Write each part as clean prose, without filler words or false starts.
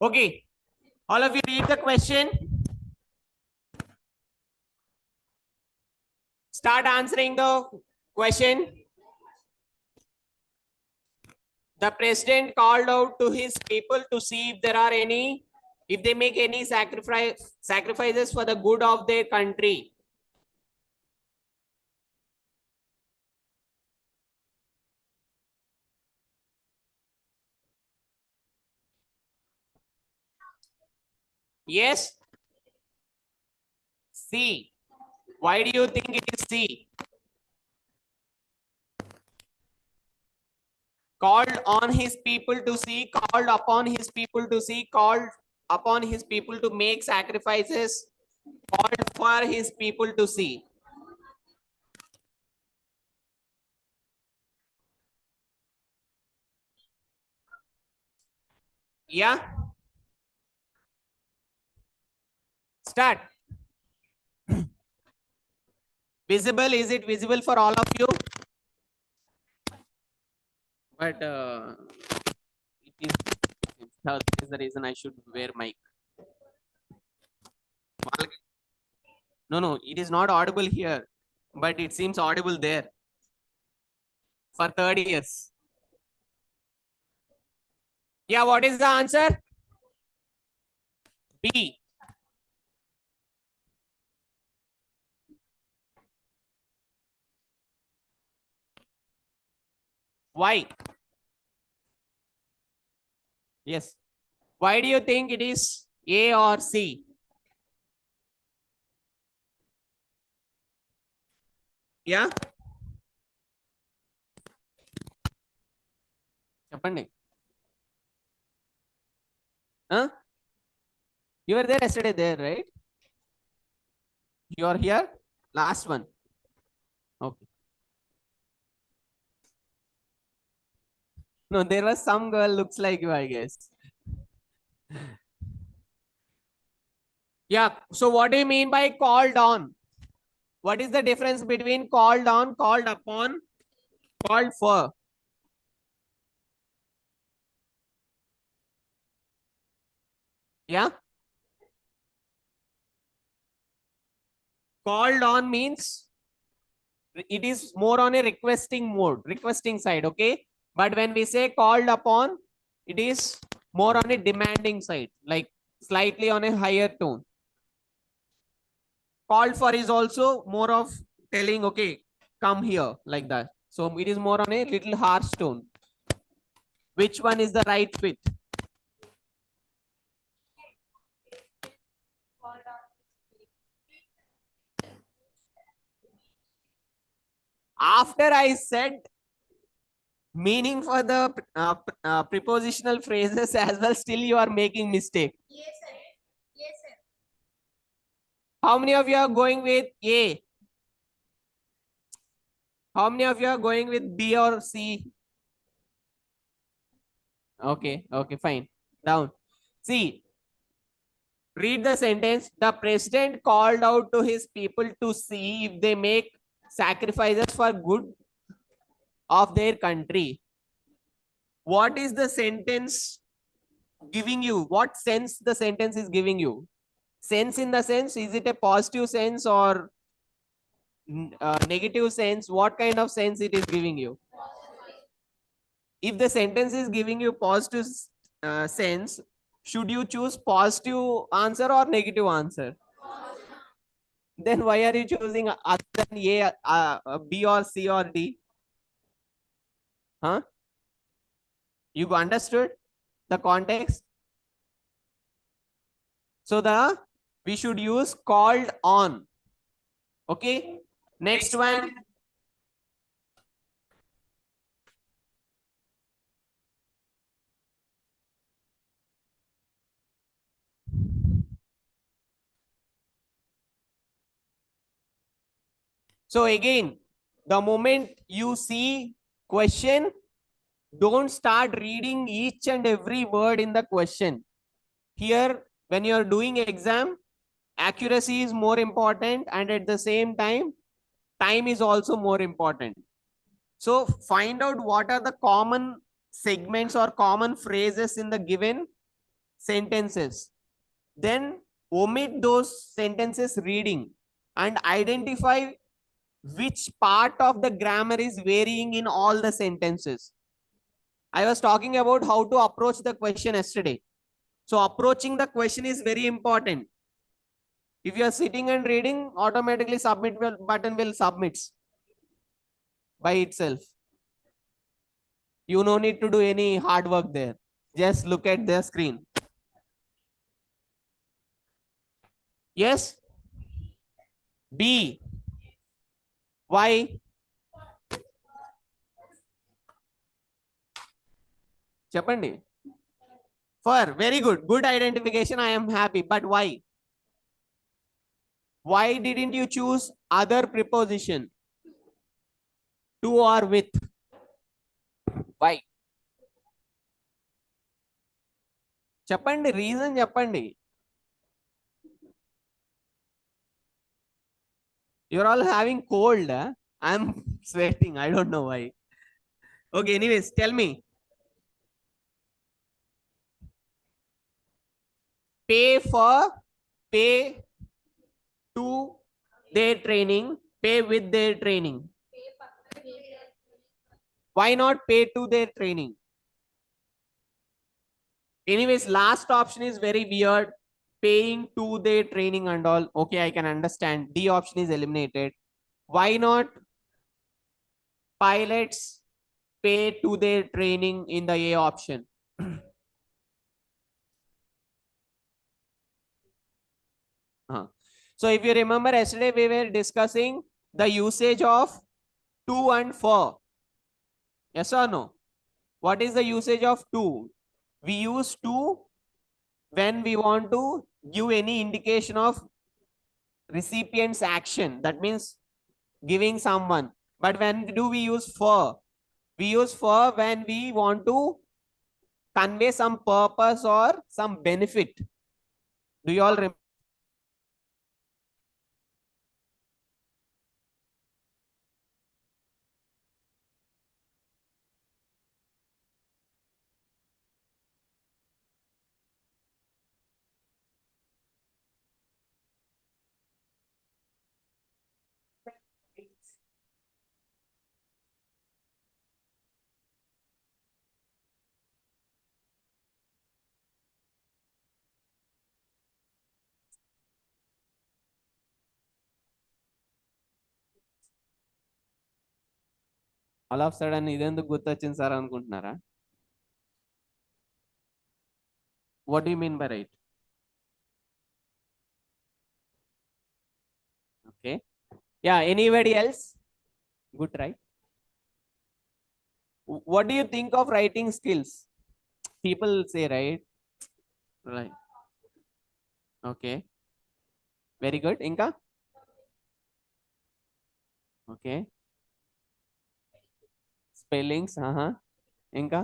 Okay, all of you read the question. Start answering the question. The president called out to his people to see if there are any, if they make any sacrifices for the good of their country. Yes? C. Why do you think it is C? Called on his people to see, called upon his people to see, called upon his people to make sacrifices, called for his people to see. Yeah? Start. Visible, is it visible for all of you? But it that is the reason I should wear mic. No, no, it is not audible here, but it seems audible there for 30 years. Yeah, what is the answer? B. Why? Yes. Why do you think it is A or C? Yeah? చెప్పండి. Huh? You were there yesterday there, right? You are here? Last one. Okay. No, there was some girl looks like you, I guess. Yeah. So what do you mean by called on? What is the difference between called on, called upon, called for? Yeah. Called on means it is more on a requesting mode, requesting side. Okay. But when we say called upon, it is more on a demanding side, like slightly on a higher tone. Called for is also more of telling, okay, come here, like that. So it is more on a little harsh tone. Which one is the right fit? After I said meaning for the prepositional phrases as well, still you are making mistake. Yes, sir. Yes, sir. How many of you are going with A? How many of you are going with B or C? Okay, okay, fine. Down. See, read the sentence. The president called out to his people to see if they make sacrifices for good of their country. What is the sentence giving you? What sense the sentence is giving you? Sense in the sense, is it a positive sense or negative sense? What kind of sense it is giving you? If the sentence is giving you positive sense, should you choose positive answer or negative answer? Then why are you choosing other than A, B or C or D? Huh? You understood the context? So we should use called on. Okay. Next one. So again, the moment you see question, don't start reading each and every word in the question. Here, when you are doing exam, accuracy is more important, and at the same time is also more important. So find out what are the common segments or common phrases in the given sentences, then omit those sentences reading and identify which part of the grammar is varying in all the sentences. I was talking about how to approach the question yesterday. So approaching the question is very important. If you are sitting and reading, automatically button will submit by itself. You no need to do any hard work there. Just look at the screen. Yes? B. Why? Chapandi. For very good. Good identification. I am happy. But why? Why didn't you choose other preposition? To or with? Why? Chapandi. Reason chapandi. You're all having cold. Huh? I'm sweating. I don't know why. Okay, anyways, tell me. Pay to their training, pay with their training. Why not pay to their training? Anyways, last option is very weird. Paying to their training and all. Okay, I can understand. D option is eliminated. Why not pilots pay to their training in the A option? So if you remember yesterday, we were discussing the usage of to and for. Yes or no? What is the usage of to? We use to when we want to give any indication of recipient's action. That means giving someone. But when do we use for? We use for when we want to convey some purpose or some benefit. Do you all remember? All of a sudden ఇదెందుకు గుర్తొచ్చింది sir అనుకుంటున్నారా? What do you mean by right? Okay. Yeah, anybody else? Good try. What do you think of writing skills? People say, right? Right. Okay. Very good. Inka? Okay. Spellings. Inka?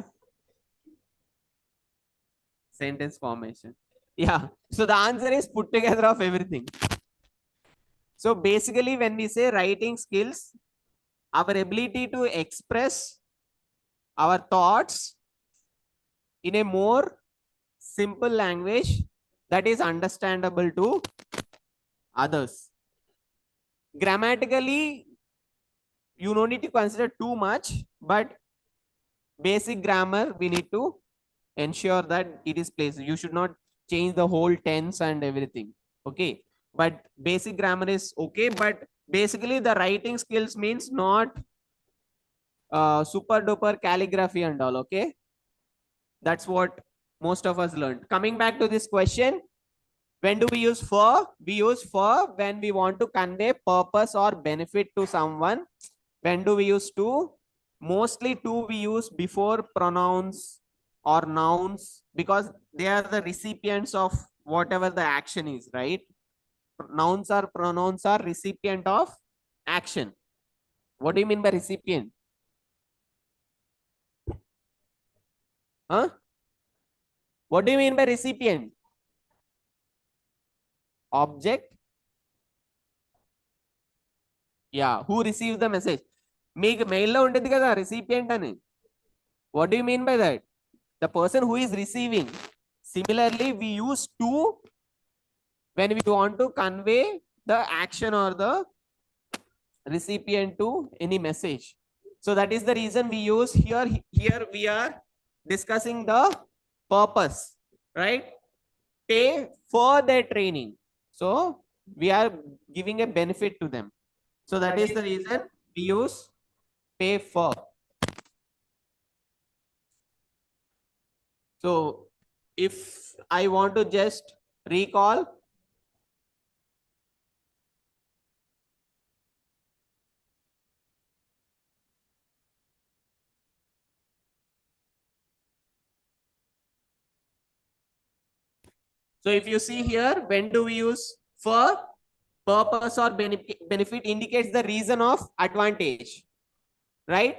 Sentence formation. Yeah. So the answer is put together of everything. So basically, when we say writing skills, our ability to express our thoughts in a more simple language that is understandable to others. Grammatically, you don't need to consider too much, but basic grammar, we need to ensure that it is placed. You should not change the whole tense and everything. Okay. But basic grammar is okay. But basically the writing skills means not super duper calligraphy and all. Okay. That's what most of us learned. Coming back to this question, when do we use for? We use for when we want to convey purpose or benefit to someone. When do we use to? Mostly to we use before pronouns or nouns because they are the recipients of whatever the action is, right? Nouns or pronouns are recipient of action. What do you mean by recipient? Huh? What do you mean by recipient? Object. Yeah, who receives the message? Make mail lo untadi kada recipient ani. What do you mean by that? The person who is receiving. Similarly, we use to when we want to convey the action or the recipient to any message. So that is the reason we use here. Here we are discussing the purpose, right? Pay for their training. So we are giving a benefit to them. So that is the reason we use pay for. So if I want to just recall, so if you see here, when do we use for? Purpose or benefit indicates the reason of advantage, right?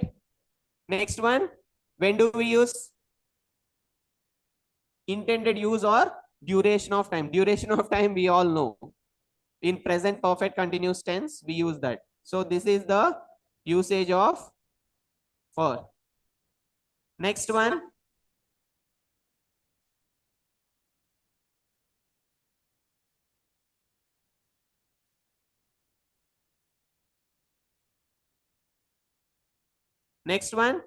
Next one, when do we use intended use or duration of time? Duration of time we all know. In present perfect continuous tense, we use that. So this is the usage of for. Next one, next one.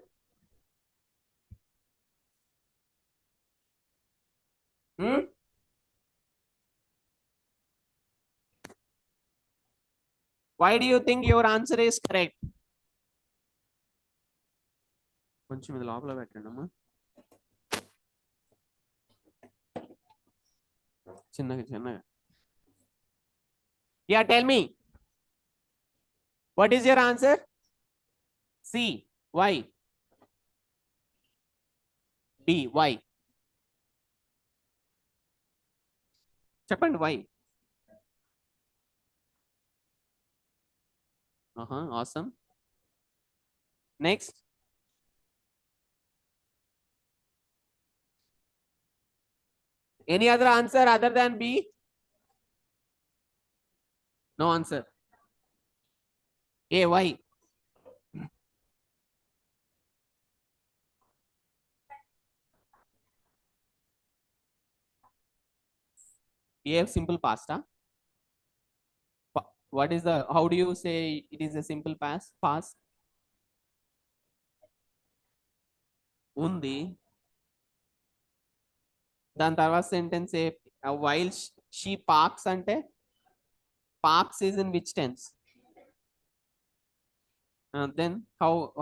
Hmm? Why do you think your answer is correct? కొంచెం ఇది లోపల పెట్టండి అమ్మా చిన్నగా చిన్నగా Yeah, tell me. What is your answer? C. Why? B. Why? చెప్పండి why? Awesome. Next. Any other answer other than B? No answer. A. Why? A. Simple pasta. What is the? How do you say it is a simple past? ఉంది దాని తర్వాత sentence A while she parks అంటే parks is in which tense then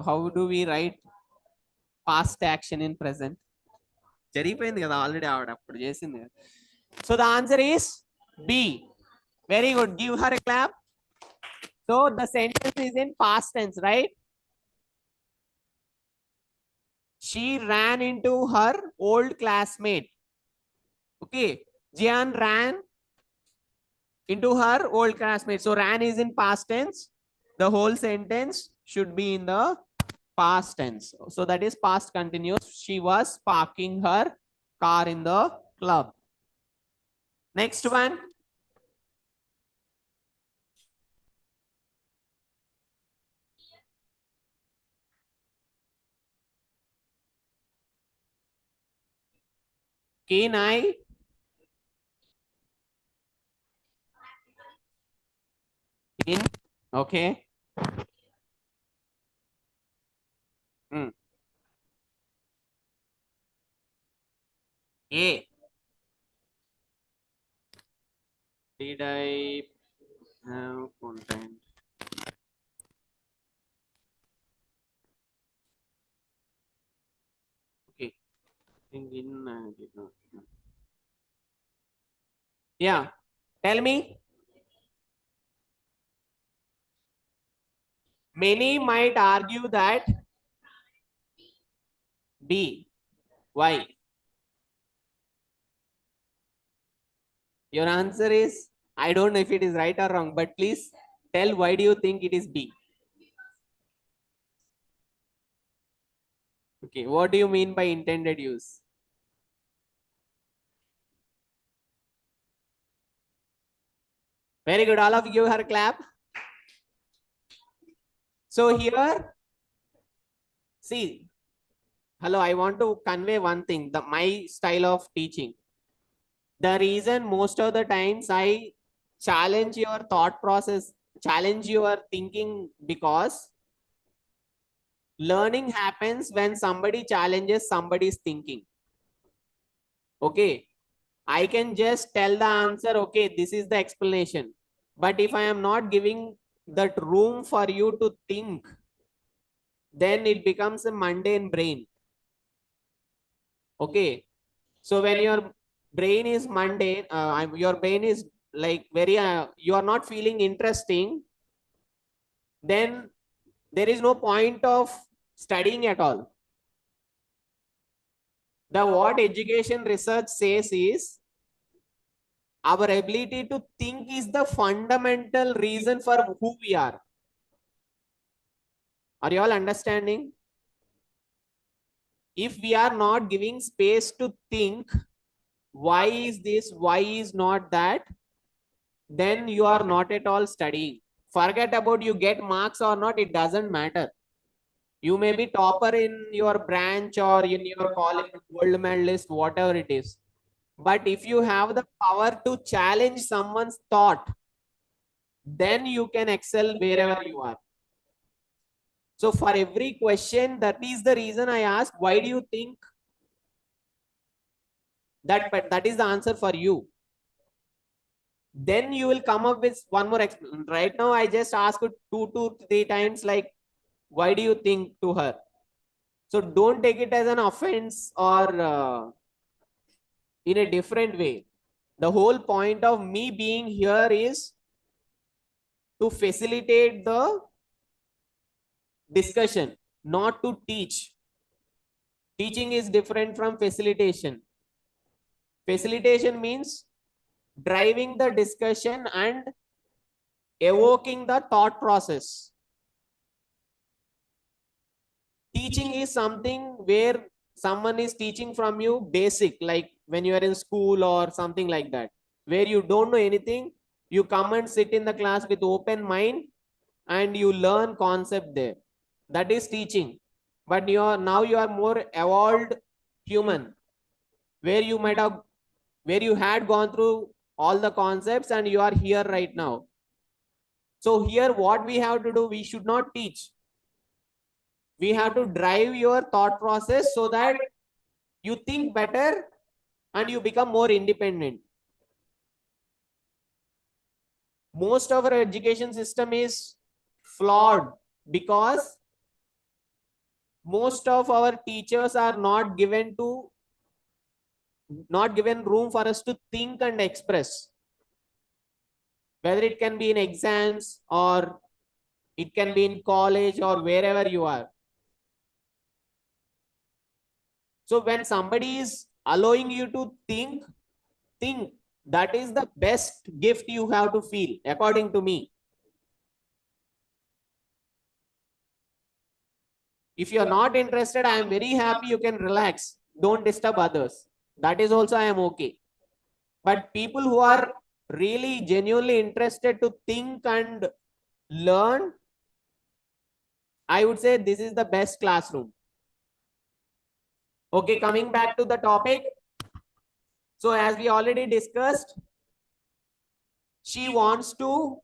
how do we write past action in present జరిగిపోయింది కదా already ఆవిడ అప్పుడు చేసింది so the answer is B very good give her a clap so the sentence is in past tense right she ran into her old classmate. Okay, Jian ran into her old classmate. So ran is in past tense. The whole sentence should be in the past tense. So that is past continuous. She was parking her car in the club. Next one. Can I? In. Okay. Hmm. A. Did I have content? Okay. In. Yeah. Tell me. Many might argue that B. Why? Your answer is, I don't know if it is right or wrong, but please tell why do you think it is B? Okay, what do you mean by intended use? Very good, all of you give her a clap. So here, see, hello, I want to convey one thing, my style of teaching. The reason most of the times I challenge your thought process, challenge your thinking, because learning happens when somebody challenges somebody's thinking. Okay. I can just tell the answer, okay, this is the explanation. But if I am not giving that room for you to think, then it becomes a mundane brain. Okay. So when your brain is mundane, your brain is like very, you are not feeling interesting, then there is no point of studying at all. The what education research says is our ability to think is the fundamental reason for who we are. Are you all understanding? If we are not giving space to think, why is this, why is not that, then you are not at all studying. Forget about you get marks or not, it doesn't matter. You may be topper in your branch or in your college, gold medalist, whatever it is. But if you have the power to challenge someone's thought, then you can excel wherever you are. So for every question, that is the reason I ask, why do you think that? But that is the answer for you. Then you will come up with one more explanation. Right now, I just asked 2 to 3 times, like, why do you think to her? So don't take it as an offense or in a different way. The whole point of me being here is to facilitate the discussion, not to teach. Teaching is different from facilitation. Facilitation means driving the discussion and evoking the thought process. Teaching is something where someone is teaching from you basic, like when you are in school or something like that, where you don't know anything, you come and sit in the class with open mind and you learn concept there. That is teaching. But you are more evolved human, where you might have, where you had gone through all the concepts and you are here right now. So here what we have to do, we should not teach. We have to drive your thought process so that you think better and you become more independent. Most of our education system is flawed because most of our teachers are not given room for us to think and express, whether it can be in exams or it can be in college or wherever you are. So when somebody is allowing you to think, that is the best gift you have to feel, according to me. If you are not interested, I am very happy, you can relax, don't disturb others. That is also I am okay. But people who are really genuinely interested to think and learn, I would say this is the best classroom. Okay, coming back to the topic. So as we already discussed, she wants to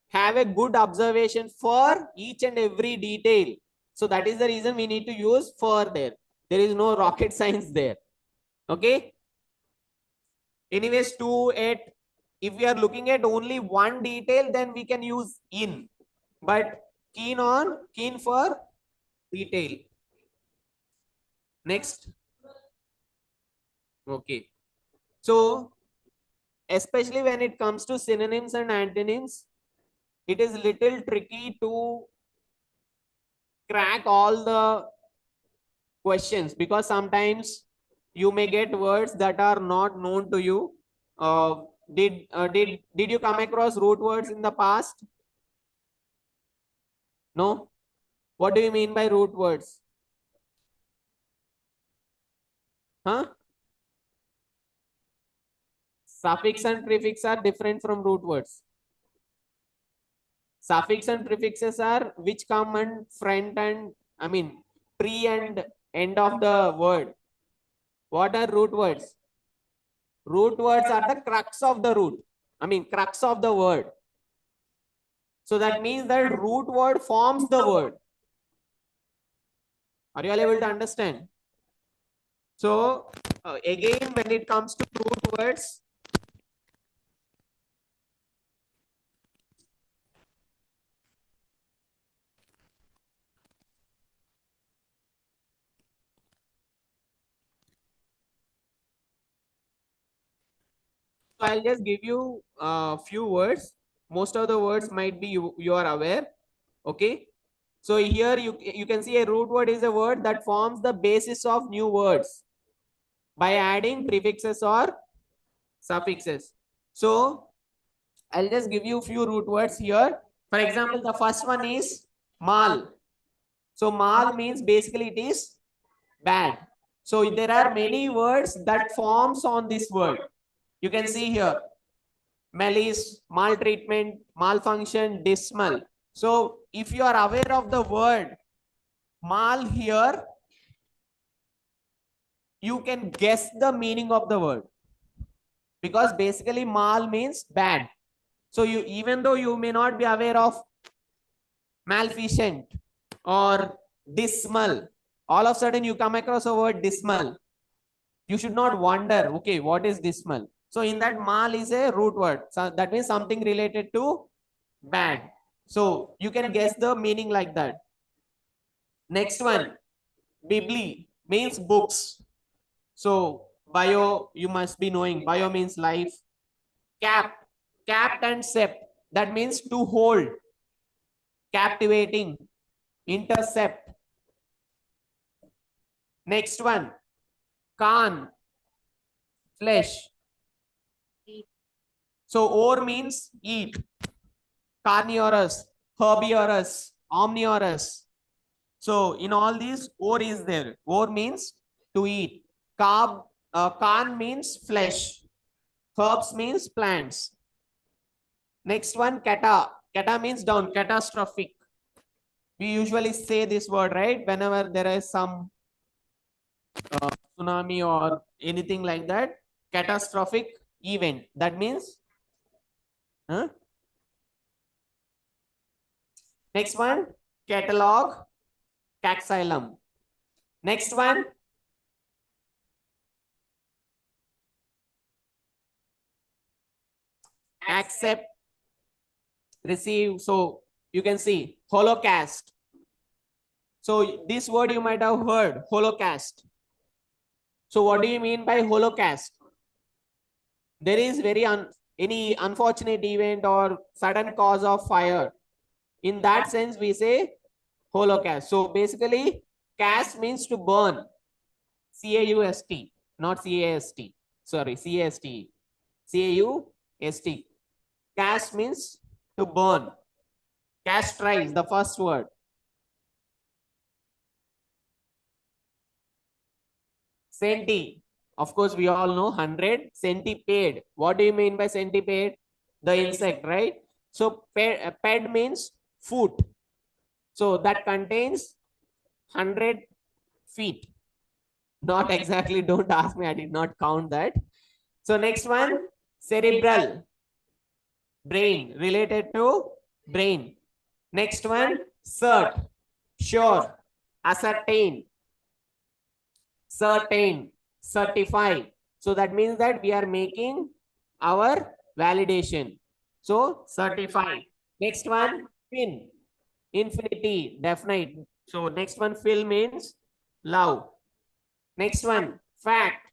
have a good observation for each and every detail. So that is the reason we need to use for there. There is no rocket science there. Okay. Anyways, to it, if we are looking at only one detail, then we can use in. But keen for detail. Next. Okay. So especially when it comes to synonyms and antonyms, it is little tricky to crack all the questions, because sometimes you may get words that are not known to you. Did you come across root words in the past? No. What do you mean by root words? Huh? Suffix and prefix are different from root words. Suffix and prefixes are which come and front and, I mean, pre and end of the word. What are root words? Root words are the crux of the root. I mean, crux of the word. So that means that root word forms the word. Are you all able to understand? So again, when it comes to root words, so I'll just give you a few words. Most of the words might be you are aware. Okay. So here you can see a root word is a word that forms the basis of new words by adding prefixes or suffixes. So I'll just give you a few root words here. For example, the first one is mal. So mal means basically it is bad. So there are many words that forms on this word. You can see here malice, maltreatment, malfunction, dismal. So if you are aware of the word mal here, you can guess the meaning of the word, because basically mal means bad. So you, even though you may not be aware of maleficent or dismal, all of a sudden you come across a word dismal, you should not wonder, okay, what is dismal? So in that, mal is a root word. So that means something related to bad. So you can guess the meaning like that. Next one, bibli means books. So bio, you must be knowing, bio means life. Cap, capt and sept, that means to hold, captivating, intercept. Next one, khan, flesh. So or means eat, carnivorous, herbivorous, omnivorous. So in all these, or is there. Or means to eat. Khan means flesh. Herbs means plants. Next one, kata. Kata means down, catastrophic. We usually say this word, right? Whenever there is some tsunami or anything like that, catastrophic event. That means, huh? Next one, catalog, caxylum. Next one, accept, receive. So you can see holocaust. So this word you might have heard, holocaust. So what do you mean by holocaust? There is any unfortunate event or sudden cause of fire. In that sense, we say holocaust. So basically, cast means to burn. C-A-U-S-T, not C-A-S-T. Sorry, C-A-S-T. C-A-U-S-T. Cast means to burn. Castrize, the first word. Centi. Of course, we all know 100. Centipede. What do you mean by centipede? The insect, right? So ped means foot. So that contains 100 feet. Not exactly, don't ask me, I did not count that. So next one, cerebral. Brain, related to brain. Next one, cert. Sure. Ascertain. Certain, certify. So that means that we are making our validation. So certify. Next one, fin. Infinity, definite. So next one, fill means love. Next one, fact.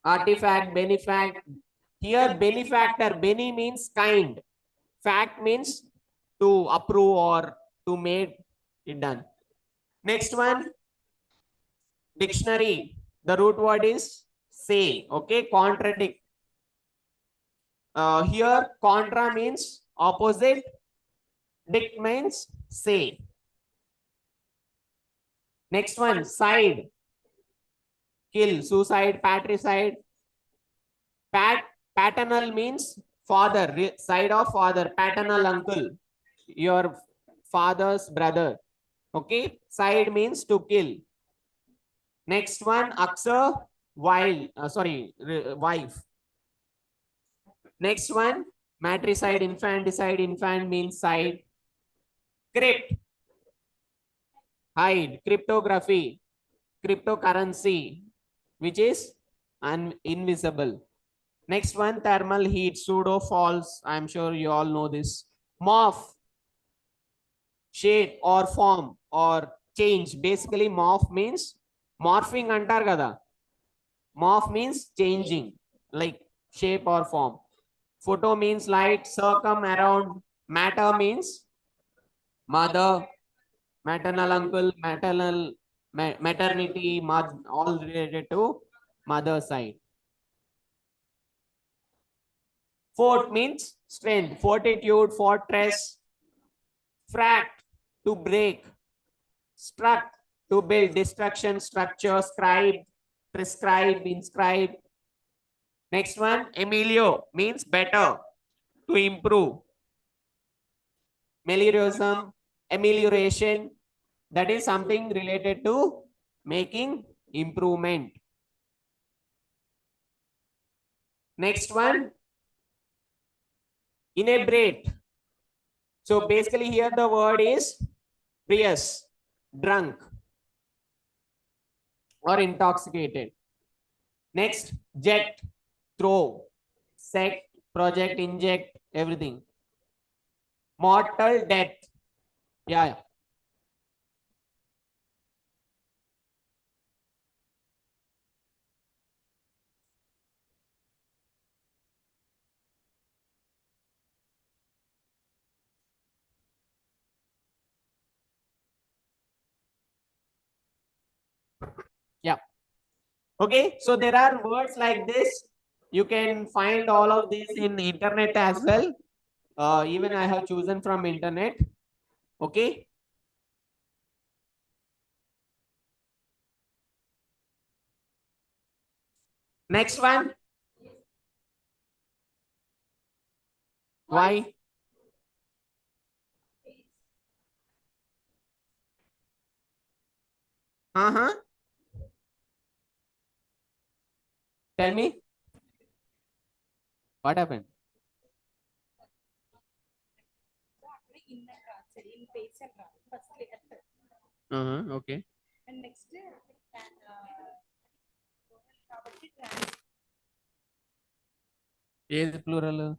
Artifact, benefact. Here benefactor, bene means kind. Fact means to approve or to make it done. Next one, dictionary. The root word is say. Okay, contradict. Here contra means opposite. Dict means say. Next one, side. Kill, suicide, patricide. Paternal means father, side of father, paternal uncle, your father's brother. Okay, side means to kill. Next one, aksa, wild, wife. Next one, matricide, infanticide. Infant means side. Crypt, hide. Cryptography, cryptocurrency, which is invisible. Next one, thermal heat, pseudo, false. I'm sure you all know this. Morph, shape or form or change. Basically, morph means morphing antar kada. Morph means changing, like shape or form. Photo means light, circum, around. Matter means mother, maternal uncle, maternal, maternity, all related to mother side. Fort means strength, fortitude, fortress. Fract, to break. Struck, to build. Destruction, structure. Scribe, prescribe, inscribe. Next one, Emilio means better, to improve. Meliorism, amelioration, that is something related to making improvement. Next one, inebriate. So basically here the word is prius, drunk or intoxicated. Next, jet, throw, sect, project, inject, everything. Mortal death. Yeah. Yeah. Okay. So there are words like this. You can find all of this in internet as well. Even I have chosen from internet. Okay. Next one. Why? Uh-huh. Tell me. What happened? Uh-huh. Okay. Is plural.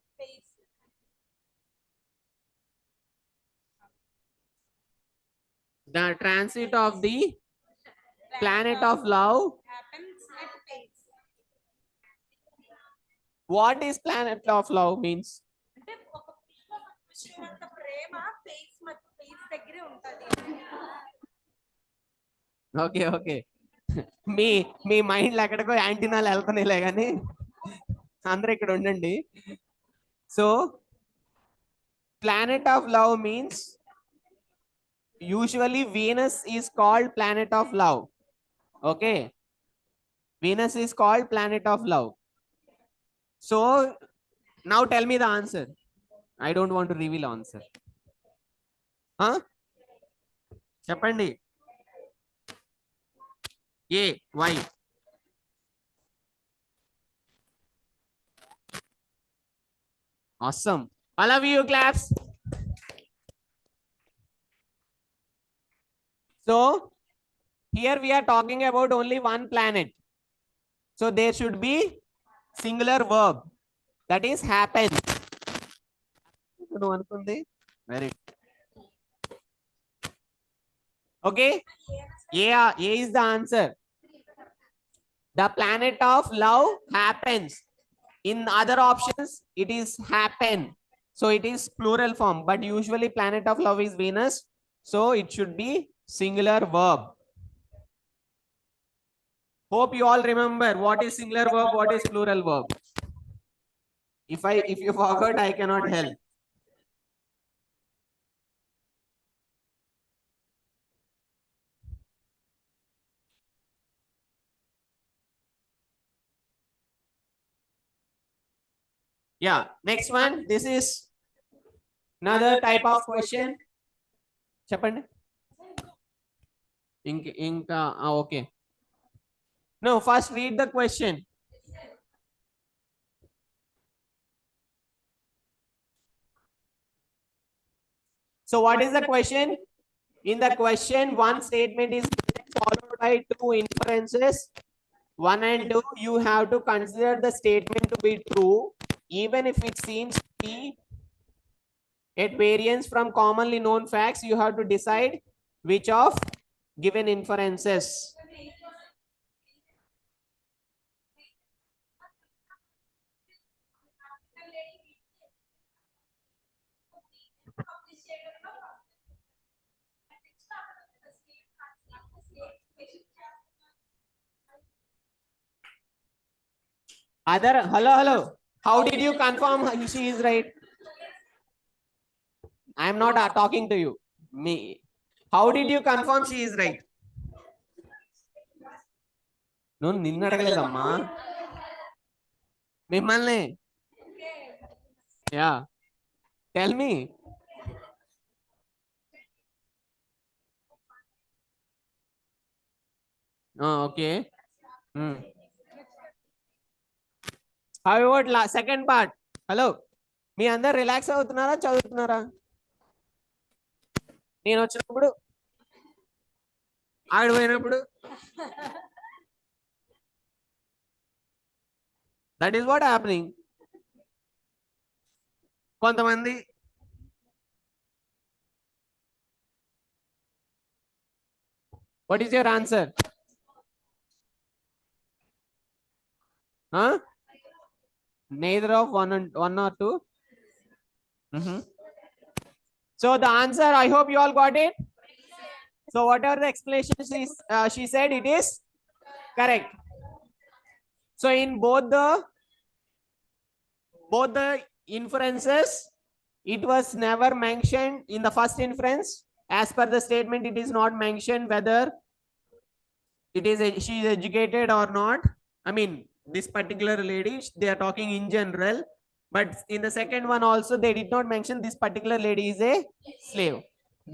The transit of the planet of love. What is planet of love means? Okay okay me me mind ఎక్కడికో యాంటీనాలు వెళ్తానేలే కానీ అందరూ ఇక్కడ ఉండండి. So planet of love means usually Venus is called planet of love. Okay, Venus is called planet of love. So now tell me the answer. I don't want to reveal answer. Huh? చెప్పండి. A. Why? Awesome. All of you claps. So here we are talking about only one planet. So there should be singular verb, that is happen. Very okay. A is the answer. The planet of love happens. In other options, it is happen. So it is plural form, but usually planet of love is Venus. So it should be singular verb. Hope you all remember what is singular verb, what is plural verb. If you forgot, I cannot help. Yeah. Next one. This is another type of question. చెప్పండి. ఇంకా okay. No, first read the question. So what is the question? In the question, one statement is followed by two inferences. 1 and 2, you have to consider the statement to be true, even if it seems to be at variance from commonly known facts. You have to decide which of given inferences. Hello. How did you confirm she is right? I am not talking to you. Me. How did you confirm she is right? No, నిన్ను అడగలేదమ్మా మిమ్మల్ని. Yeah, tell me. Oh, okay. Hmm. How about second part? Hello. మీ అందరు relax అవుతున్నారా చదువుతున్నారా? నేను వచ్చినప్పుడు ఆడిపోయినప్పుడు that is what happening. కొంతమంది what is your answer? Neither of one or two. So the answer, I hope you all got it. So whatever the explanation she said, it is correct. So in both the inferences, it was never mentioned in the first inference. As per the statement, it is not mentioned whether it is she is educated or not. I mean, this particular lady, they are talking in general, but in the second one also they did not mention this particular lady is a slave.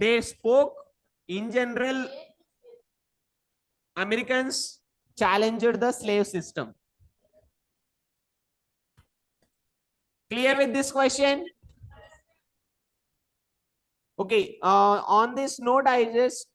They spoke in general. Americans challenged the slave system. Clear with this question? Okay, on this note, I just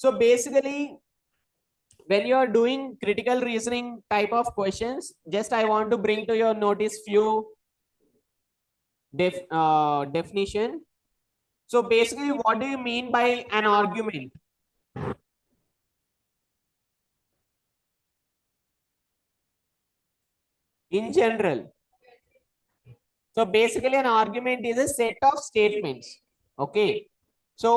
so basically, when you are doing critical reasoning type of questions, just I want to bring to your notice few definition. So basically, what do you mean by an argument? In general. So basically, an argument is a set of statements. Okay. So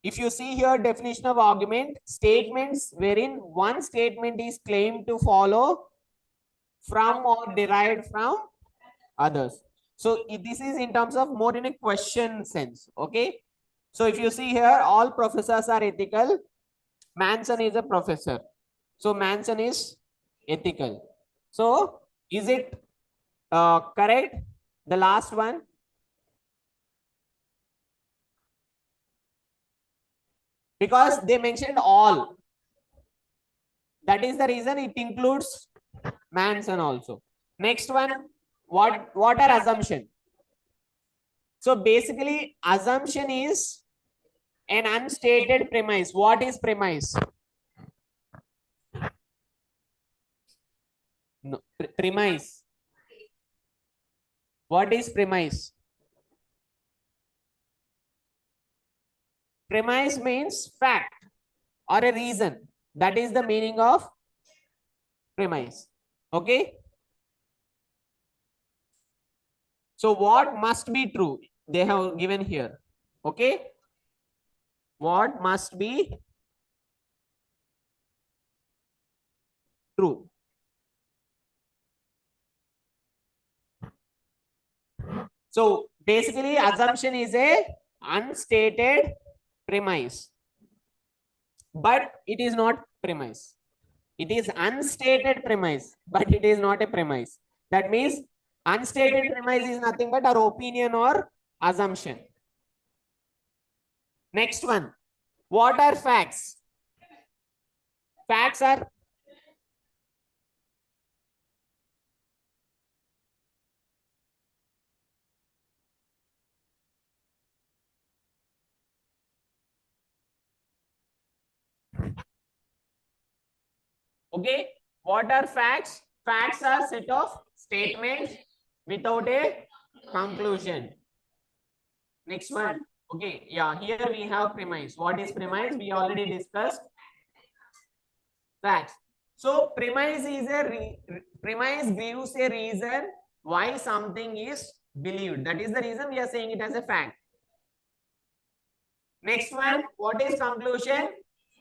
if you see here definition of argument, statements wherein one statement is claimed to follow from or derived from others. So this is in terms of more in a question sense. Okay. So if you see here, all professors are ethical. Manson is a professor. So Manson is ethical. So is it correct? The last one. Because they mentioned all. That is the reason it includes Manson also. Next one, what are assumption? So basically, assumption is an unstated premise. What is premise? No, premise. What is premise? Premise means fact or a reason. That is the meaning of premise. Okay. So what must be true? They have given here. Okay. What must be true? So basically, assumption is a unstated premise. but it is not premise. It is unstated premise, but it is not a premise. That means unstated premise is nothing but our opinion or assumption. Next one. What are facts? Facts are okay. What are facts? Facts are set of statements without a conclusion. Next one. Okay, yeah, here we have premise. What is premise? We already discussed facts. So premise is premise gives a reason why something is believed. That is the reason we are saying it as a fact. Next one, what is conclusion?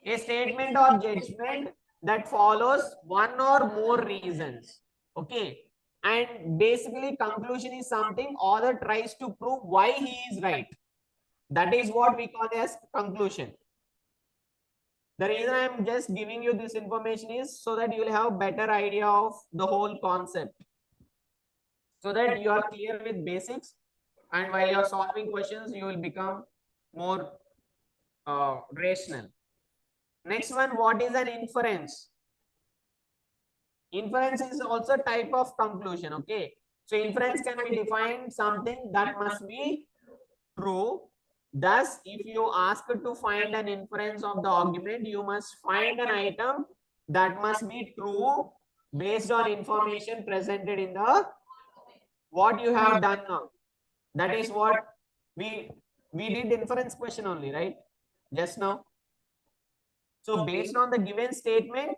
A statement or judgment that follows one or more reasons. Okay. And basically conclusion is something author tries to prove why he is right. That is what we call as conclusion. The reason I'm just giving you this information is so that you will have better idea of the whole concept. So that you are clear with basics, and while you're solving questions, you will become more rational. Next one, what is an inference? Inference is also a type of conclusion. Okay. So inference can be defined something that must be true. Thus, if you ask to find an inference of the argument, you must find an item that must be true based on information presented in the what you have done now. That is what we did inference question only, right? Just now. So based on the given statement,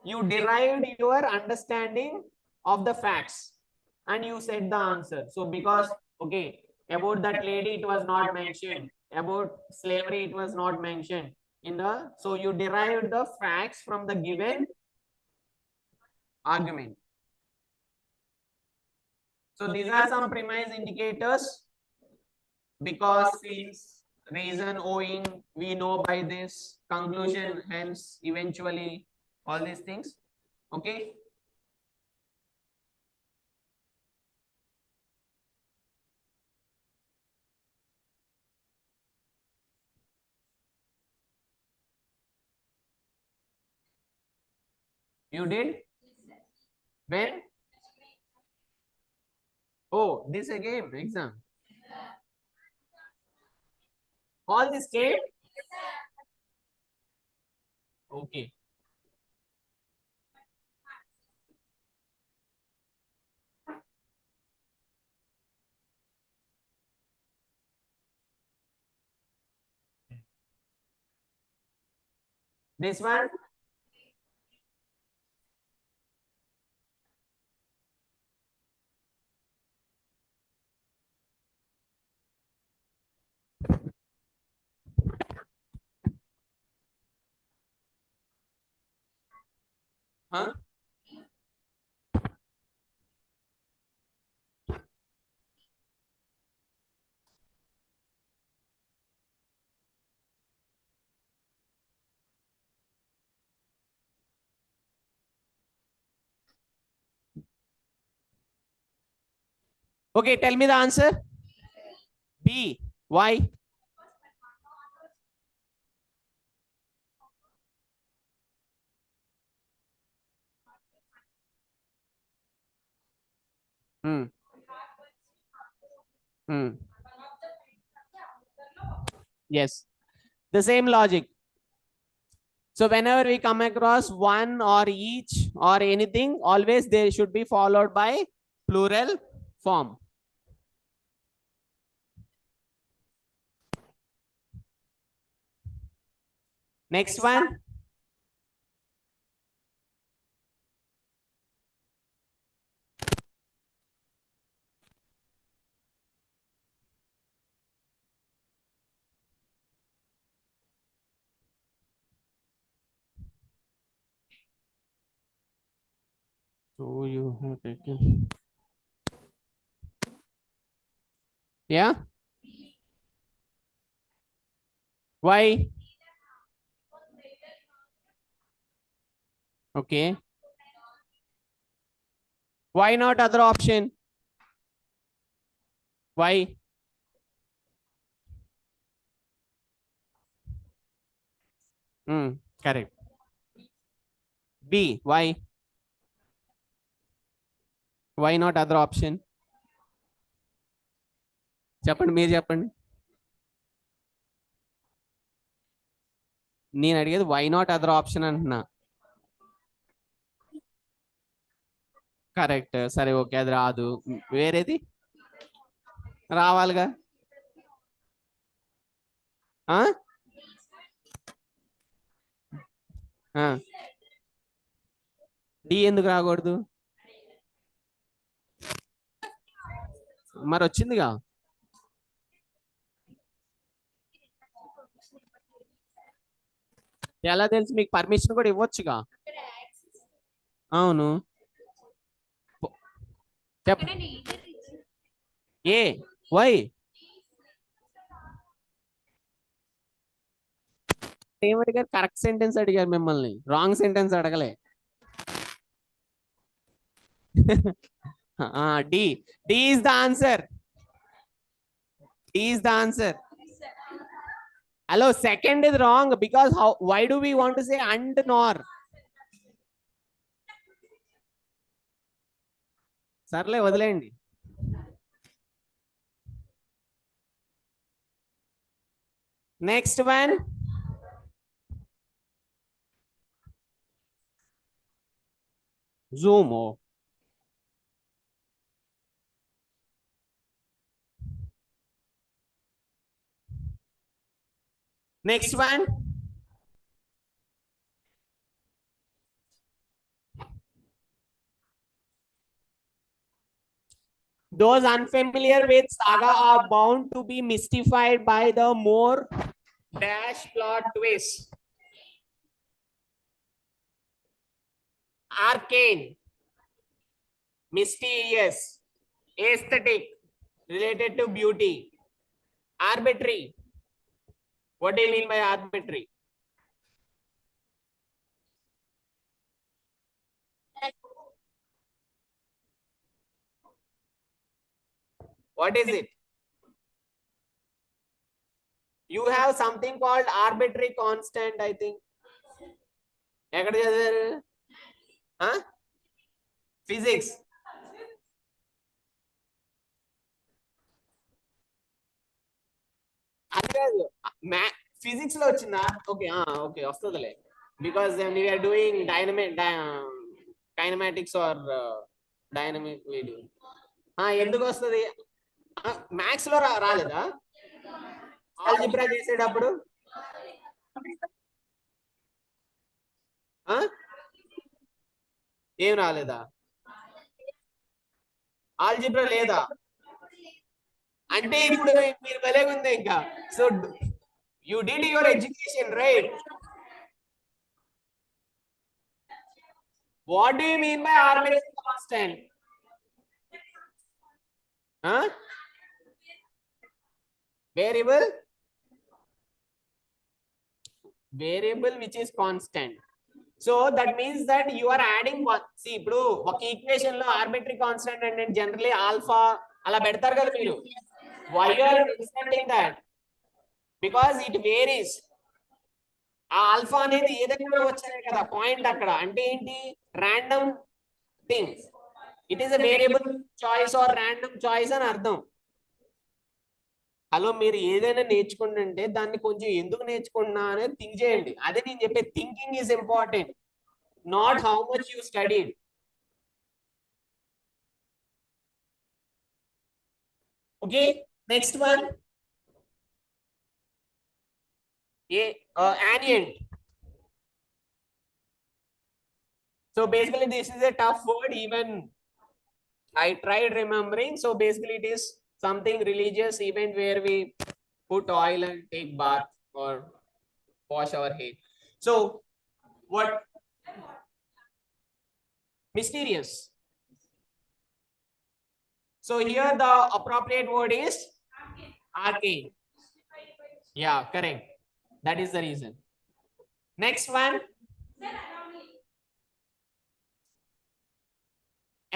you derived your understanding of the facts and you said the answer. So because, okay, about that lady, it was not mentioned. About slavery, it was not mentioned in the, so you derived the facts from the given argument. So these are some premise indicators. Because, since, reason, owing, we know by this, conclusion, hence, eventually, all these things. Okay. You did? When? Oh, this again, exam. All this came? Okay. This one? Huh? Okay, tell me the answer. B. Why? Hmm. Hmm. Yes. The same logic. So whenever we come across one or each or anything, always they should be followed by plural form. Next one. So you have taken. Yeah. Why? Okay. Why not other option? Why? Correct. B. Why? Why not other option? చెప్పండి మీరు చెప్పండి. నేను అడిగేది why not other option అంటున్నా. Correct. సరే okay, అది రాదు. వేరేది రావాలిగా. డి ఎందుకు రాకూడదు? మరి వచ్చిందిగా. ఎలా తెలుసు? మీకు పర్మిషన్ కూడా ఇవ్వచ్చుగా. అవును. చెప్పండి. ఏ వై ఏం అడిగారు? కరెక్ట్ సెంటెన్స్ అడిగారు మిమ్మల్ని, రాంగ్ సెంటెన్స్ అడగలే. D. D is the answer. D is the answer. Hello, second is wrong because how? Why do we want to say and nor? సర్లే వదిలేయండి. Next one. Zoom. Next one. Those unfamiliar with saga are bound to be mystified by the more dash plot twist. Arcane, mysterious, aesthetic, related to beauty, arbitrary. What do you mean by arbitrary? What is it? You have something called arbitrary constant, I think. ఎక్కడ చదివారు? Physics. అది కాదు, physics లో వచ్చిందా? Okay okay వస్తుందిలే. Because we are doing kinematics or dynamic video. ఎందుకు వస్తుంది? Maths లో రాలేదా? ఆల్జిబ్రా చేసేటప్పుడు ఏం రాలేదా? ఆల్జిబ్రా లేదా అంటే ఇప్పుడు మీరు భలేగా ఉంది ఇంకా. So you did your education right. What do you mean by arbitrary constant? Variable which is constant. So that means that you are adding one. See, ఇప్పుడు ఒక ఈక్వేషన్ లో ఆర్బిటరీ కాన్స్టెంట్ అంటే జనరల్లీ ఆల్ఫా అలా పెడతారు కదా మీరు. Why you are presenting that? Because it varies. ఆ alpha అనేది ఏదైనా వచ్చాయి కదా పాయింట్ అక్కడ, అంటే ఏంటి? Random thing. It is a variable choice or random choice అని అర్థం. హలో, మీరు ఏదైనా నేర్చుకుంటుంటే దాన్ని కొంచెం ఎందుకు నేర్చుకున్నా అనేది థింక్ చేయండి. అదే నేను చెప్పే, thinking is important, not how much you studied. Okay, next one. Anient. So basically this is a tough word, even I tried remembering. So basically it is something religious event where we put oil and take bath or wash our hair. So what? Mysterious. So here the appropriate word is arcane. Yeah, correct. That is the reason. Next one.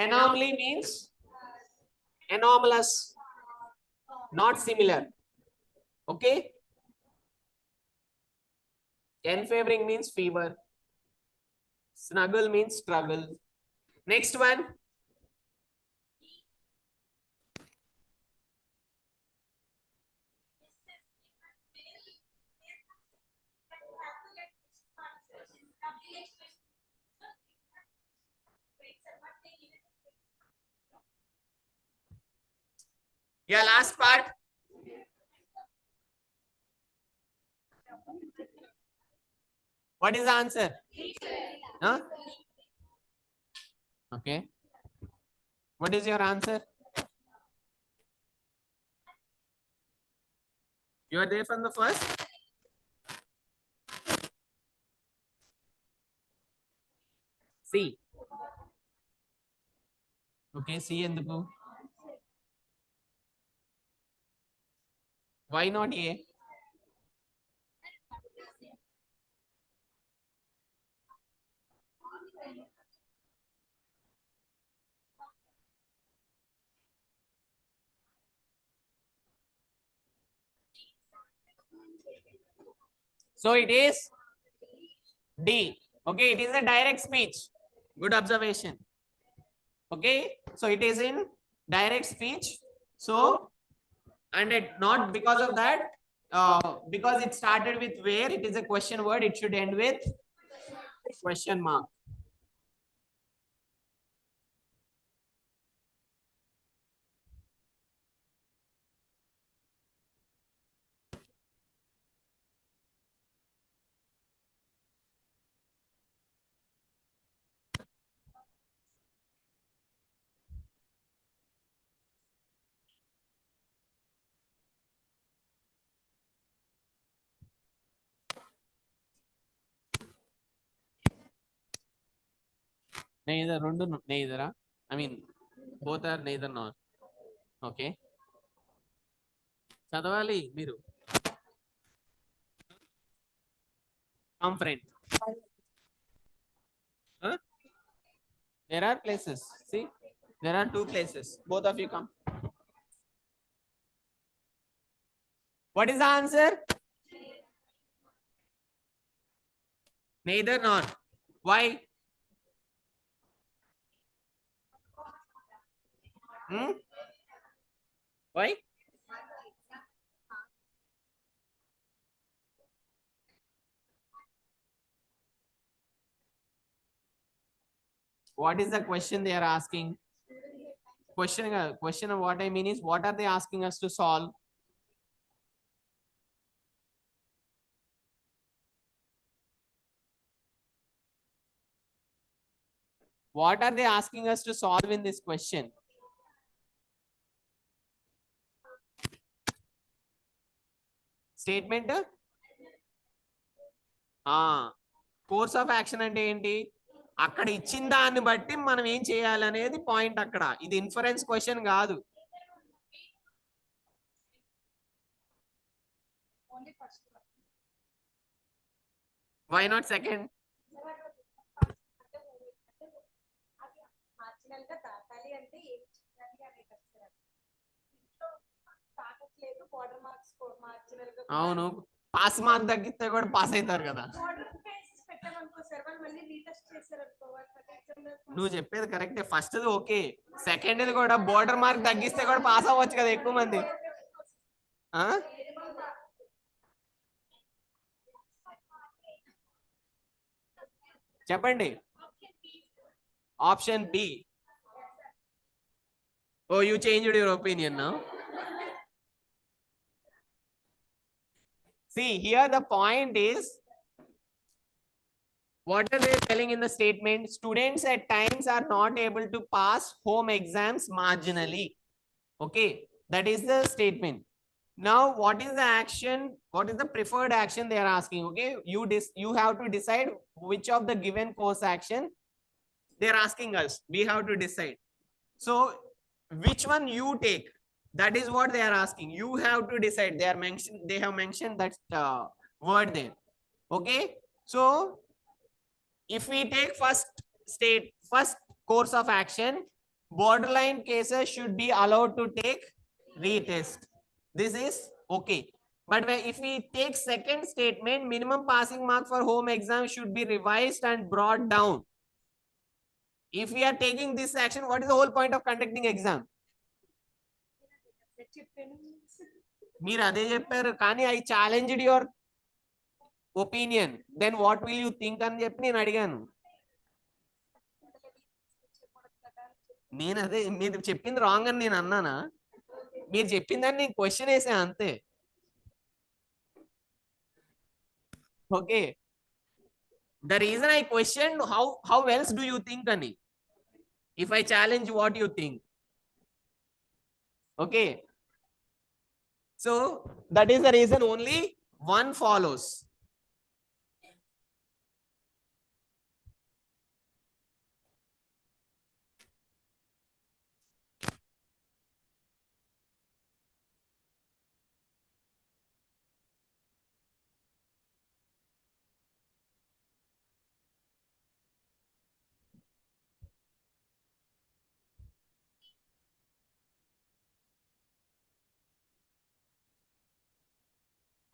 Anomaly means anomalous, not similar. Okay. Enfavoring means fever. Snuggle means struggle. Next one. Yeah, last part. What is the answer? Huh? Okay. What is your answer? You are there from the first? C. Okay, C in the book. Why not A? So it is D. Okay, it is a direct speech. Good observation. Okay, so it is in direct speech. So, and it not because of that, because it started with where, it is a question word, it should end with question mark. Neither, neither. I mean, both are neither nor. Okay. చదవాలి మీరు. Come friend. Huh? There are places. See, there are two places. Both of you come. What is the answer? Neither nor. Why? Hmm? Why? What is the question they are asking? Question of what I mean is, what are they asking us to solve? What are they asking us to solve in this question? Statement. Course of action అంటే ఏంటి? అక్కడ ఇచ్చిన దాన్ని బట్టి మనం ఏం చేయాలి అనేది పాయింట్. అక్కడ ఇది ఇన్ఫరెన్స్ క్వశ్చన్ కాదు. Why not second? అవును, పాస్ మార్క్ తగ్గిస్తే కూడా పాస్ అవుతారు కదా. నువ్వు చెప్పేది కరెక్టే, ఫస్ట్ ఓకే, సెకండ్ కూడా బోర్డర్ మార్క్ తగ్గిస్తే కూడా పాస్ అవ్వచ్చు కదా ఎక్కువ మంది. చెప్పండి. Option B. Oh, you changed your opinion now. See, here the point is, what are they telling in the statement? Students at times are not able to pass home exams marginally. Okay, that is the statement. Now, what is the action? What is the preferred action they are asking? Okay, you have to decide which of the given course action they are asking us. We have to decide. So, which one you take? That is what they are asking. You have to decide. They have mentioned that word there. Okay, so if we take first course of action, borderline cases should be allowed to take retest. This is okay. But if we take second statement, minimum passing mark for home exam should be revised and brought down. If we are taking this action, what is the whole point of conducting exam? మీరు అదే చెప్పారు కానీ I challenged your opinion then what will you think అని చెప్పి నేను అడిగాను. నేను అదే మీరు చెప్పింది రాంగ్ అని నేను అన్నానా? మీరు చెప్పిందని నేను క్వశ్చన్ వేసా అంతే. Okay, the reason I questioned how else do you think ani, if I challenge what you think. Okay, so that is the reason only one follows.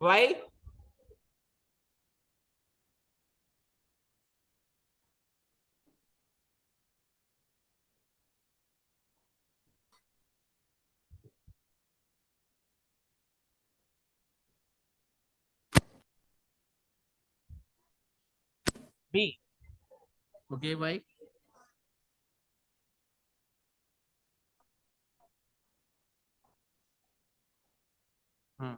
Why? B. Okay, why? Hmm.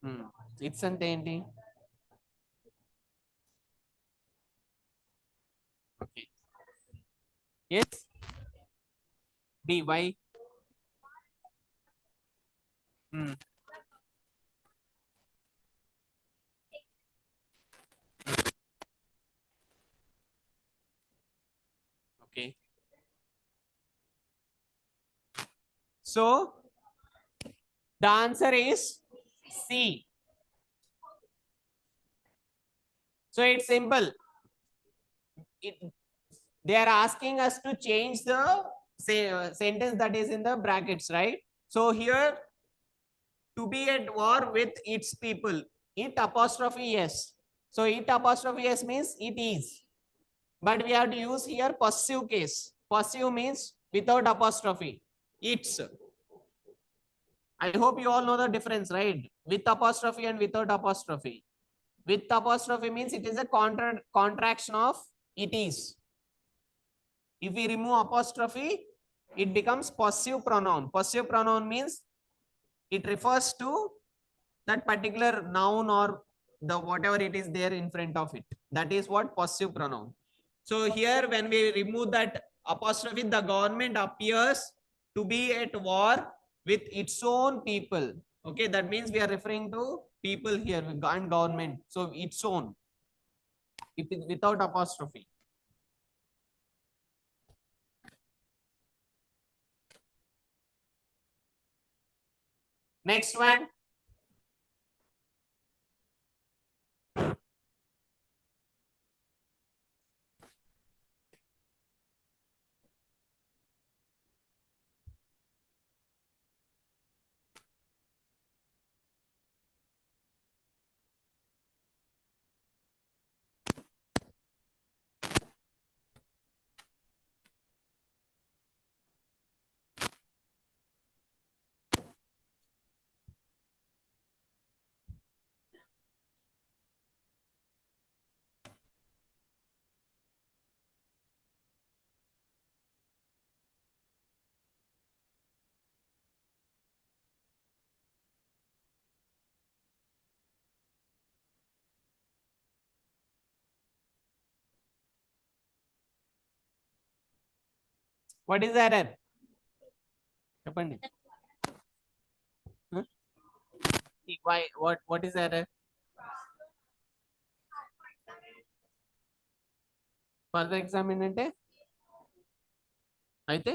Hmm. It's అంటే ఏంటి? Okay. Yes. B. Why? Hmm. Okay. So the answer is C. So it's simple. It, they are asking us to change the sentence that is in the brackets, right? So here, to be at war with its people, it apostrophe yes. So it apostrophe yes means it is, but we have to use here possessive case. Possessive means without apostrophe. It's. I hope you all know the difference, right? With apostrophe and without apostrophe. With apostrophe means it is a contraction of it is. If we remove apostrophe, it becomes possessive pronoun. Possessive pronoun means it refers to that particular noun or the whatever it is there in front of it. That is what possessive pronoun. So here when we remove that apostrophe, the government appears to be at war with its own people. Okay, that means we are referring to people here and government. So its own, if it, without apostrophe. Next one. What is error? చెప్పండి. Why? What is error? Further examine అంటే అయితే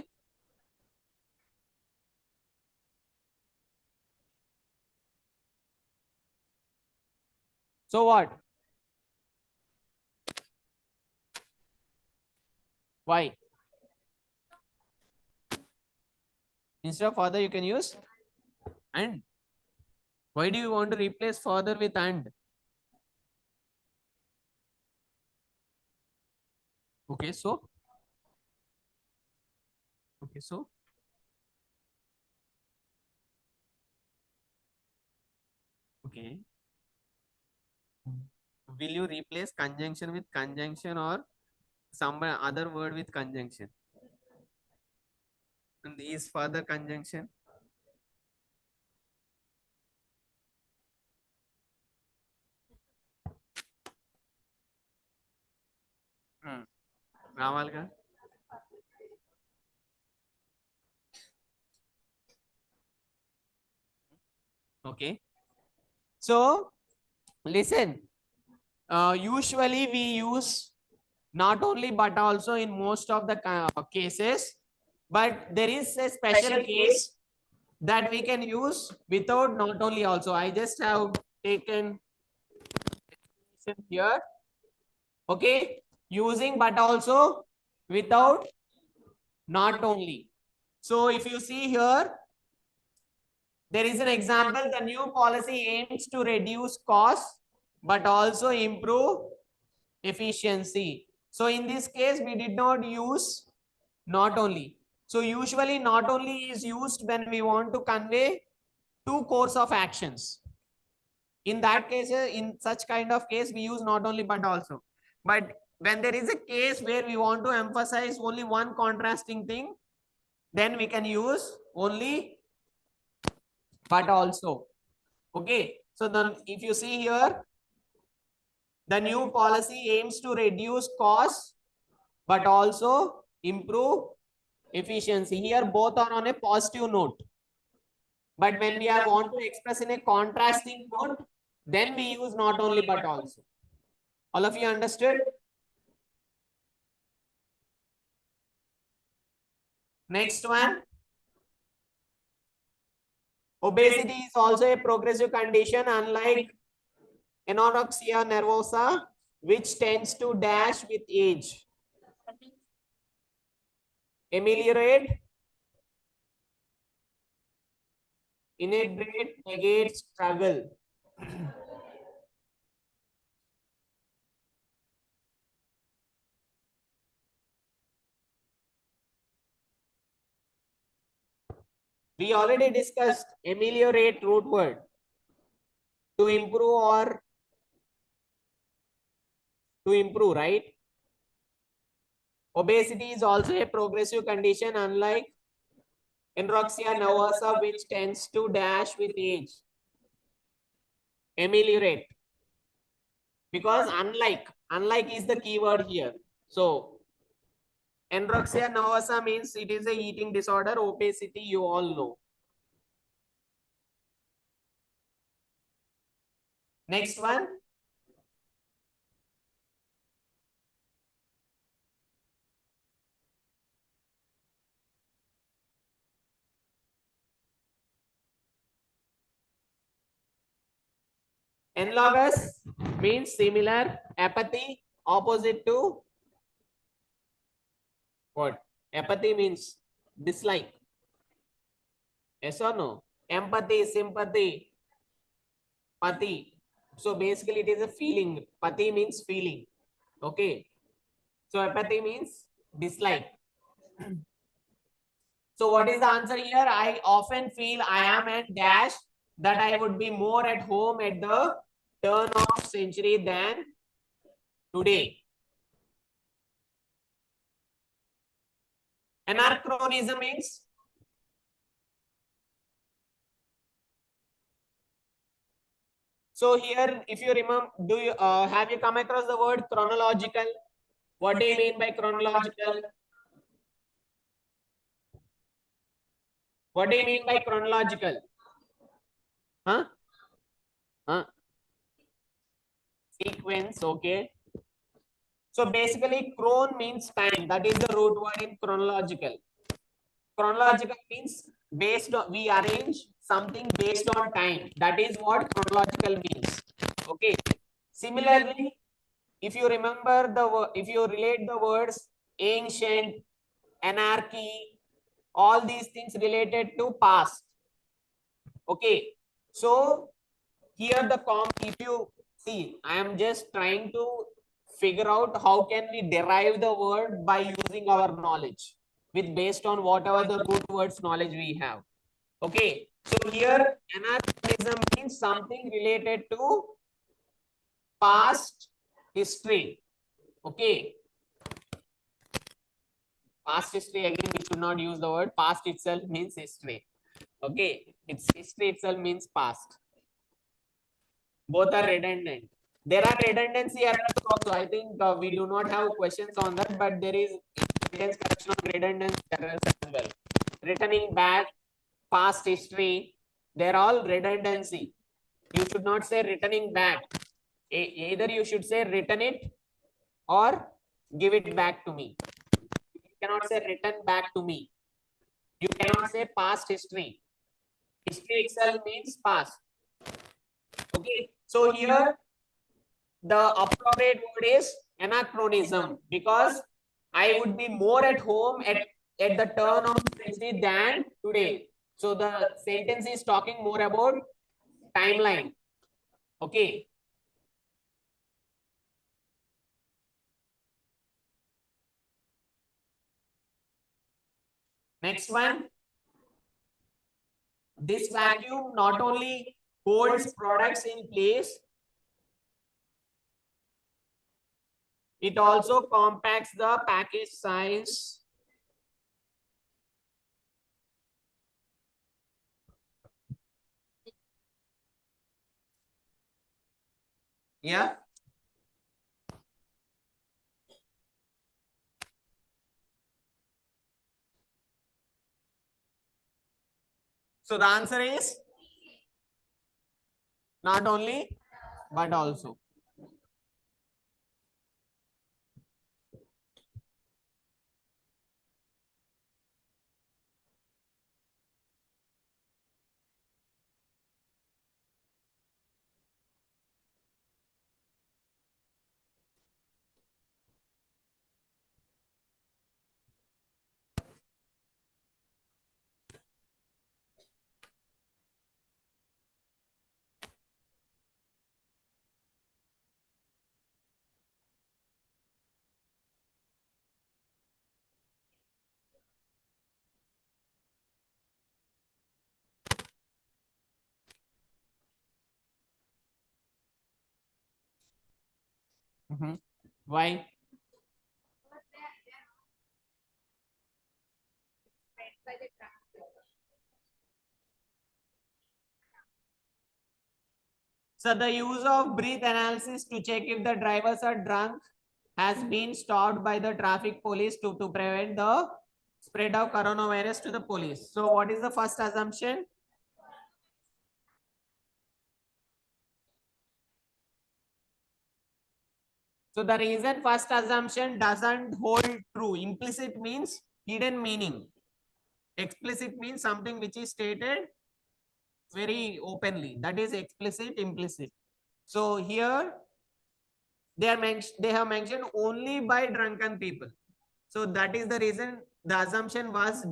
so what? Why? Instead of further, you can use and. Why do you want to replace further with and? Okay, so. Okay, so. Okay. Will you replace conjunction with conjunction or some other word with conjunction? And is further conjunction? రావాలిగా. Okay. So listen. Usually we use not only but also in most of the cases, but there is a special case that we can use without not only also. I just have taken here. Okay, using but also without not only. So if you see here, there is an example. The new policy aims to reduce costs but also improve efficiency. So in this case, we did not use not only. So usually not only is used when we want to convey two course of actions. In that case, in such kind of case, we use not only but also. But when there is a case where we want to emphasize only one contrasting thing, then we can use only but also. Okay. So then if you see here, the new policy aims to reduce costs but also improve efficiency. Here both are on a positive note. But when we are want to express in a contrasting note, then we use not only but also. All of you understood? Next one. Obesity is also a progressive condition, unlike anorexia nervosa, which tends to dash with age. Ameliorate, inebriate, negate, struggle. We already discussed ameliorate root word. To improve or to improve, right? Obesity is also a progressive condition, unlike anorexia nervosa, which tends to dash with age. Ameliorate. Because unlike is the keyword here. So anorexia nervosa means it is a eating disorder. Obesity, you all know. Next one. Analogous means similar. Apathy, opposite to what? Apathy means dislike. Yes or no? Empathy, sympathy, pati. So basically it is a feeling. Pati means feeling. Okay. So apathy means dislike. So what is the answer here? I often feel I am at dash that I would be more at home at the turn of century than today. Anachronism means so here, if you remember, do you have you come across the word chronological? What do you mean by chronological? What do you mean by chronological? Huh? Huh? Sequence, okay. So basically, chron means time. That is the root word in chronological. Chronological means based on, we arrange something based on time. That is what chronological means. Okay. Similarly, if you remember if you relate the words ancient, anarchy, all these things related to past. Okay, so here the if you see, I am just trying to figure out how can we derive the word by using our knowledge with based on whatever the good words knowledge we have. Okay, so here anachronism means something related to past history. Okay, past history, again we should not use the word past itself means history. Okay, it's history itself means past. Both are redundant. There are redundancy errors also. I think we do not have questions on that, but there is sentence correction of redundancy errors as well. Returning back, past history, they're all redundancy. You should not say returning back. Either you should say return it or give it back to me. You cannot say return back to me. You cannot say past history. History itself means past. Okay, so here the appropriate word is anachronism because I would be more at home at the turn of century than today. So the sentence is talking more about timeline. Okay. Next one. This vacuum not only holds products in place, it also compacts the package size. Yeah. So the answer is not only, but also. Why? So the use of breath analysis to check if the drivers are drunk has been stopped by the traffic police to prevent the spread of coronavirus to the police. So what is the first assumption? So the reason first assumption doesn't hold true. Implicit means hidden meaning. Explicit means something which is stated very openly. That is explicit, implicit. So here they have mentioned only by drunken people. So that is the reason the assumption was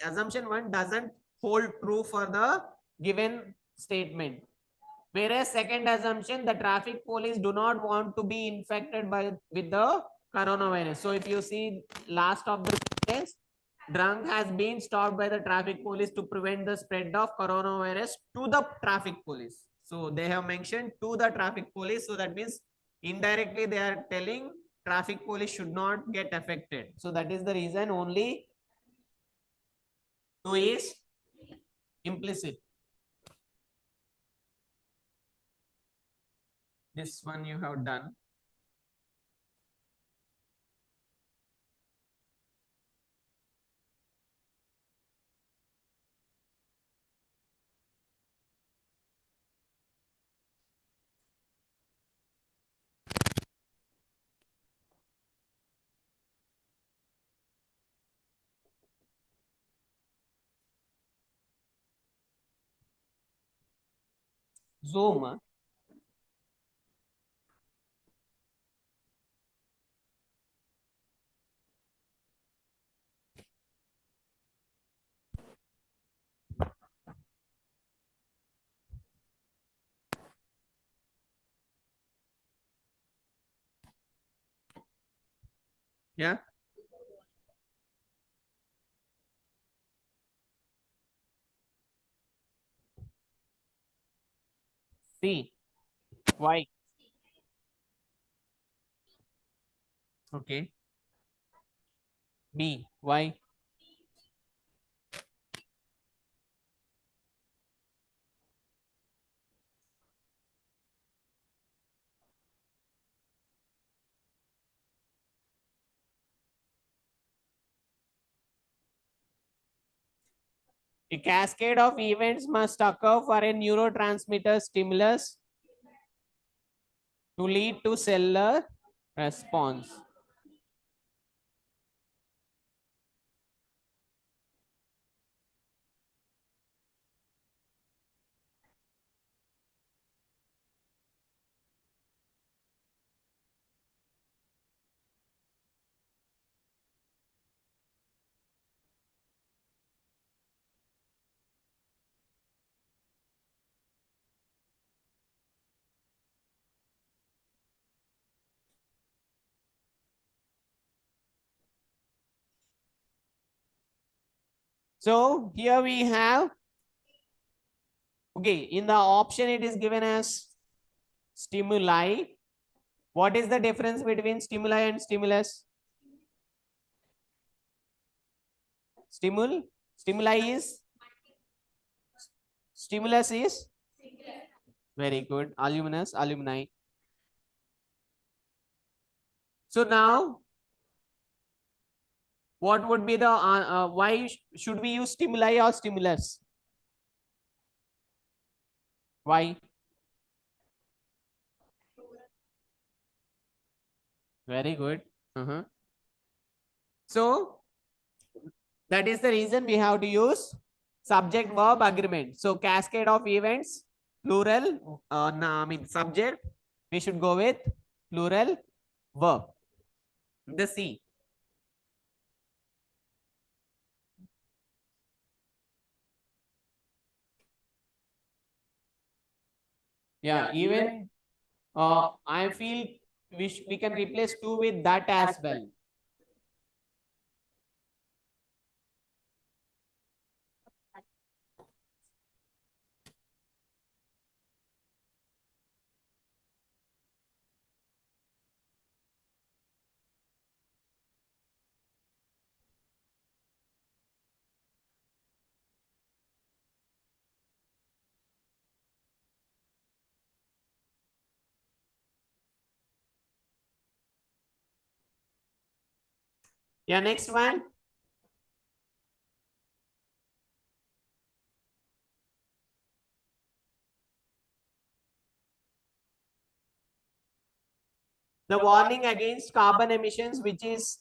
assumption one doesn't hold true for the given statement. Whereas second assumption, the traffic police do not want to be infected by with the coronavirus. So if you see last of the sentence, drunk has been stopped by the traffic police to prevent the spread of coronavirus to the traffic police. So they have mentioned to the traffic police. So that means indirectly they are telling traffic police should not get affected. So that is the reason only to is implicit. This one you have done. Zoom. Yeah. C. Why? Okay. B. Why? A cascade of events must occur for a neurotransmitter stimulus to lead to cellular response. So here we have, okay, in the option it is given as stimuli. What is the difference between stimuli and stimulus? Stimuli is, stimulus is, very good, alumnus, alumni. So now, what would be the, why should we use stimuli or stimulus? Why? Very good. So that is the reason we have to use subject verb agreement. So cascade of events, plural, no, I mean subject, we should go with plural verb. The C. Yeah, even I feel we can replace to with that as well. Yeah, next one. The warning against carbon emissions, which is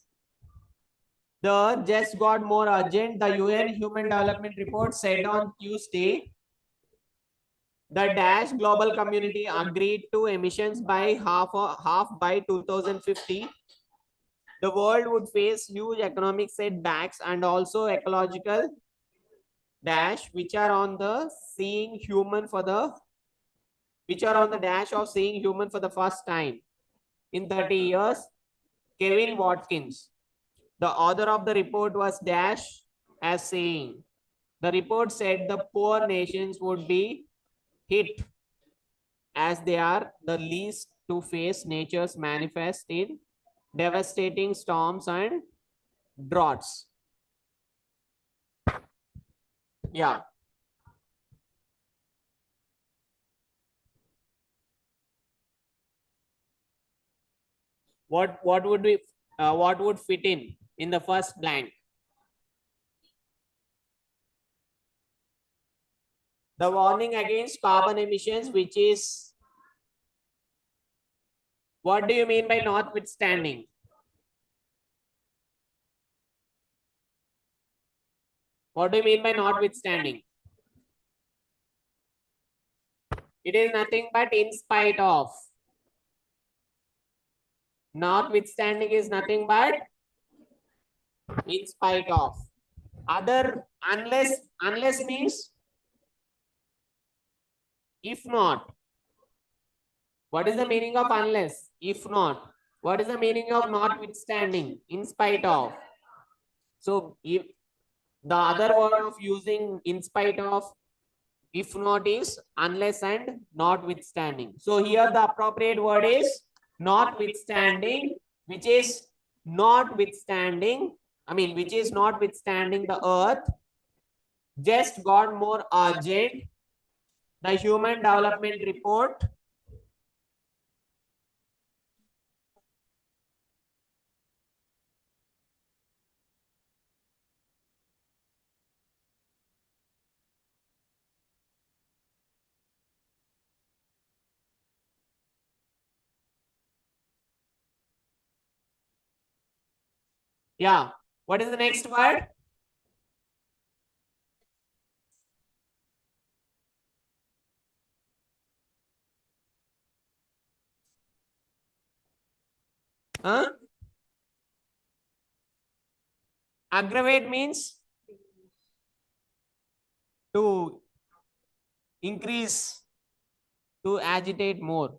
the just got more urgent. The UN Human Development Report said on Tuesday the dash global community agreed to emissions by half by 2050. The world would face huge economic setbacks and also ecological dash, which are on the seeing human for the which are on the dash of seeing human for the first time in 30 years. Kevin Watkins, the author of the report, was dash as saying the report said the poor nations would be hit as they are the least to face nature's manifest in devastating storms and droughts. Yeah. What would we what would fit in the first blank? The warning against carbon emissions, which is, what do you mean by notwithstanding? What do you mean by notwithstanding? It is nothing but in spite of. Notwithstanding is nothing but in spite of. Other, unless means if not. What is the meaning of unless? If not. What is the meaning of notwithstanding? In spite of. So if the other word of using in spite of, if not is unless and notwithstanding. So here the appropriate word is notwithstanding, which is notwithstanding. I mean, which is notwithstanding the earth just got more urgent. The human development report. Yeah. What is the next word? Huh? Aggravate means to increase, to agitate more.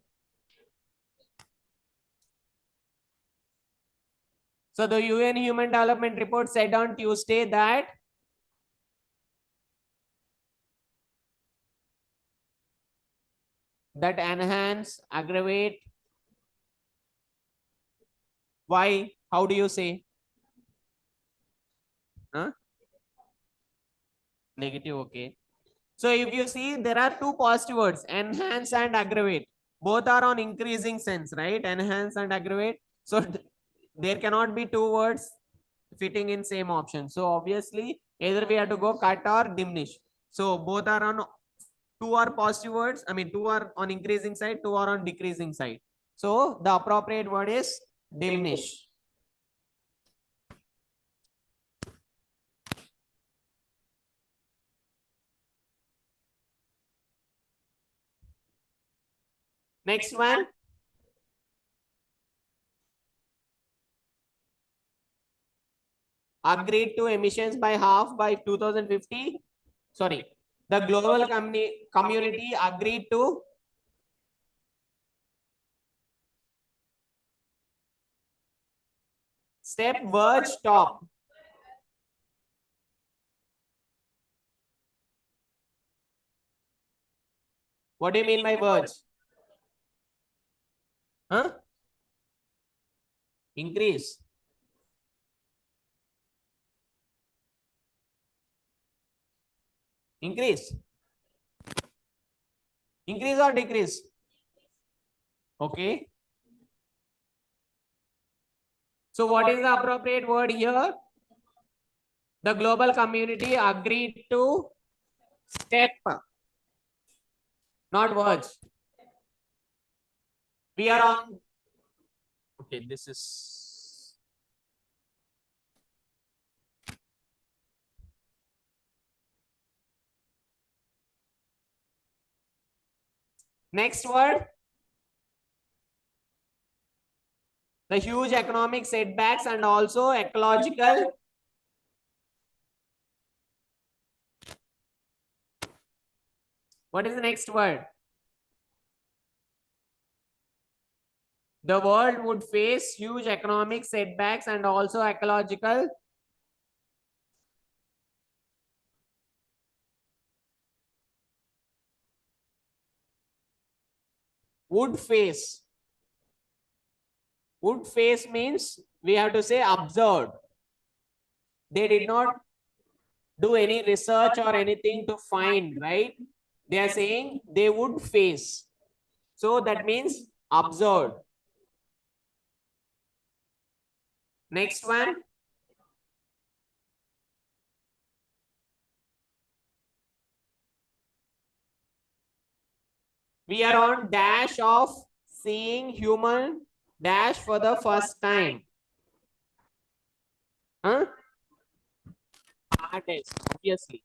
So the UN Human Development Report said on Tuesday that enhance, aggravate. Why? How do you say? Huh? Negative, okay. So if you see, there are two positive words, enhance and aggravate. Both are on increasing sense, right? Enhance and aggravate. So there cannot be two words fitting in same option. So obviously, either we have to go cut or diminish. So both are on, two are positive words. I mean, two are on increasing side, two are on decreasing side. So the appropriate word is diminish. Next one. Agreed to emissions by half by 2050. Sorry, the global community agreed to step verge top. What do you mean by verge? Huh? Increase. Increase. Increase or decrease? Okay. So what is the appropriate word here? The global community agreed to step, not verge. We are on. Okay, this is. Next word. The huge economic setbacks and also ecological. What is the next word? The world would face huge economic setbacks and also ecological. Would face. Would face means we have to say observed. They did not do any research or anything to find, right? They are saying they would face. So that means observed. Next one. We are on dash of seeing human dash for the first time. Huh? Artist, obviously.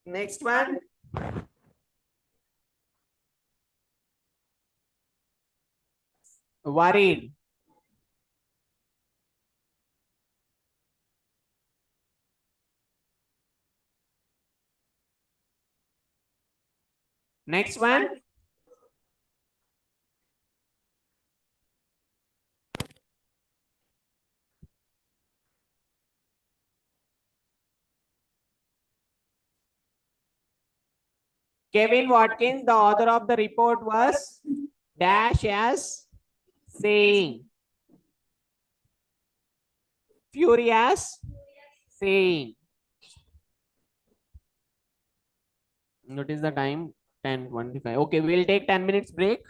Next one. Worried. Next one. Kevin Watkins, the author of the report, was dash as saying. Furious saying. What is the time? 10:25. Okay, we'll take 10 minutes break.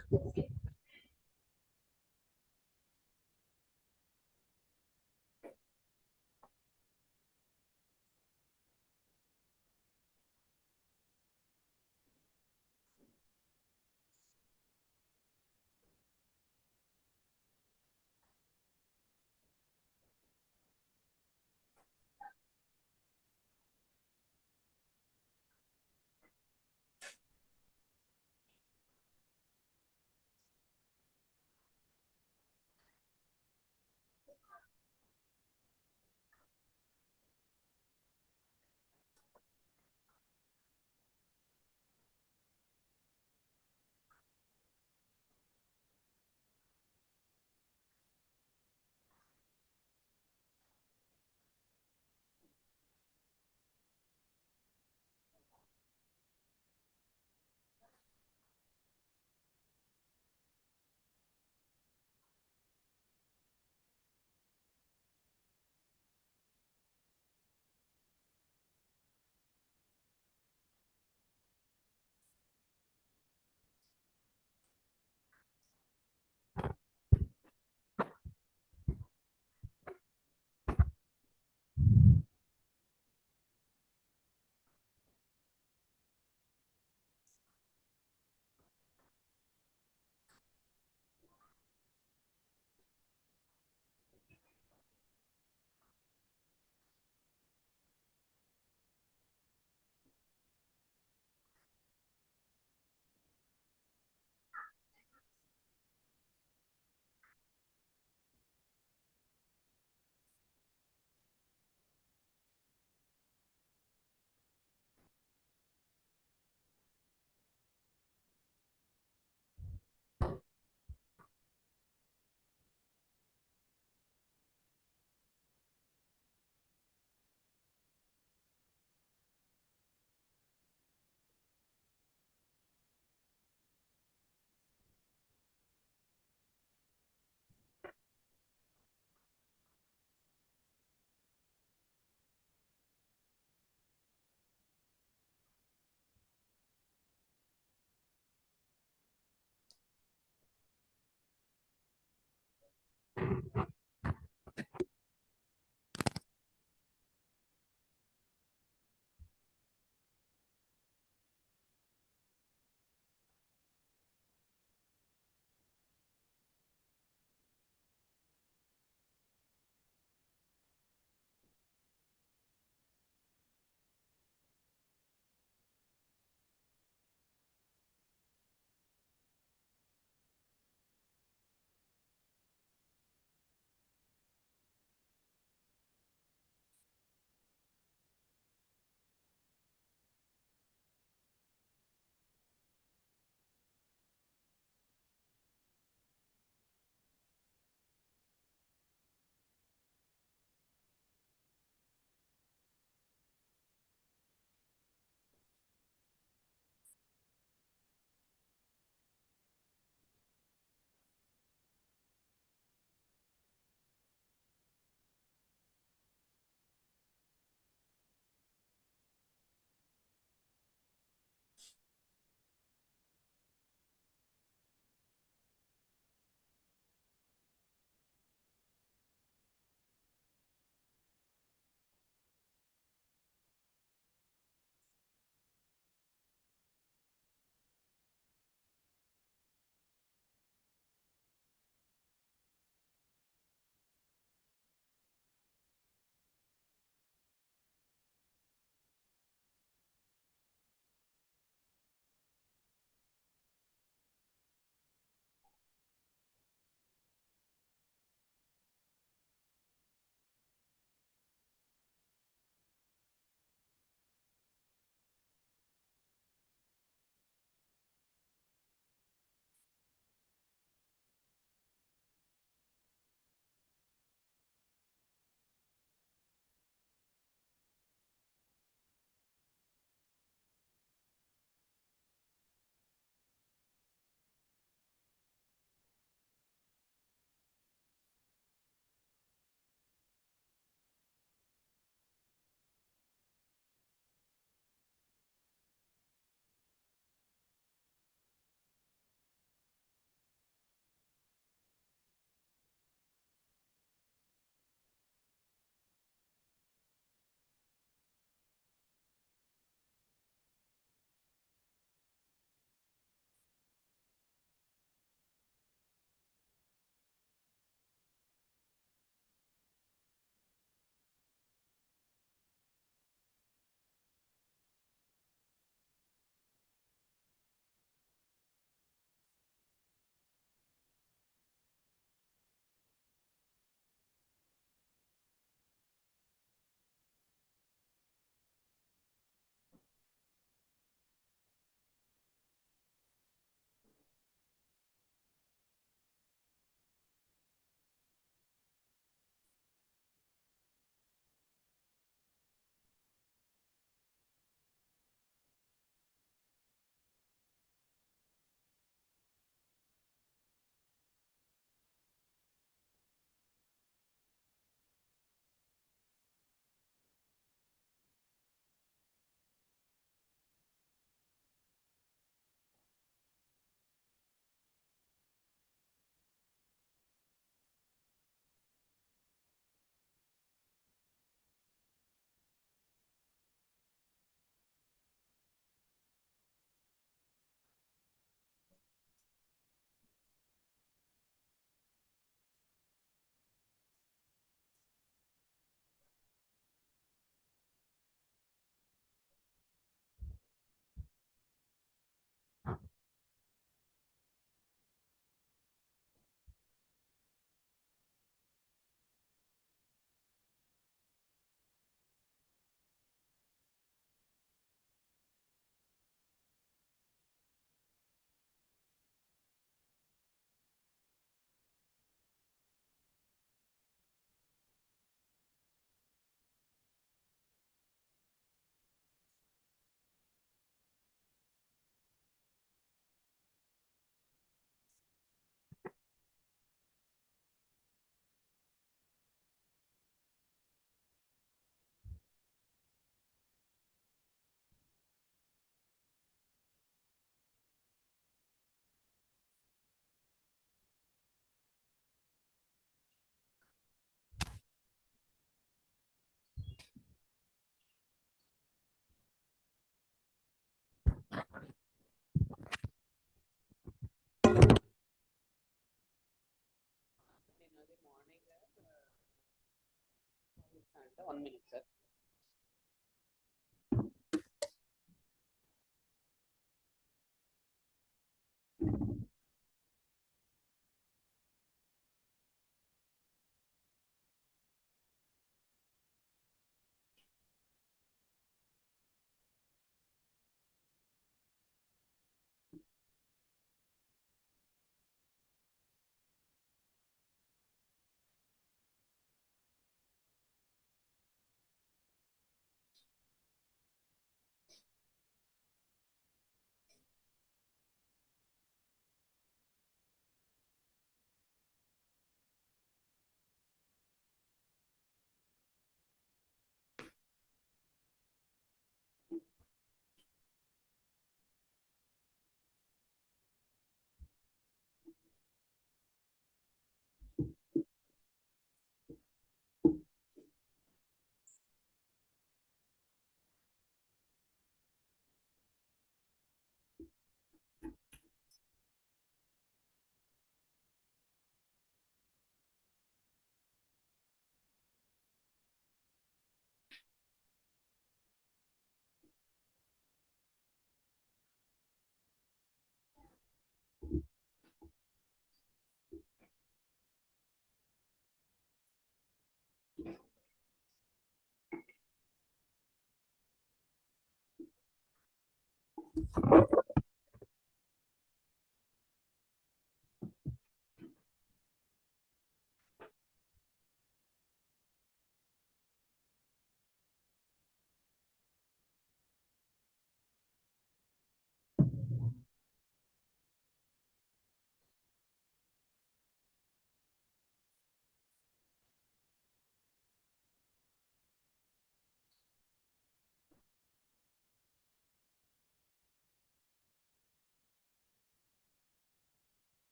One minute, sir.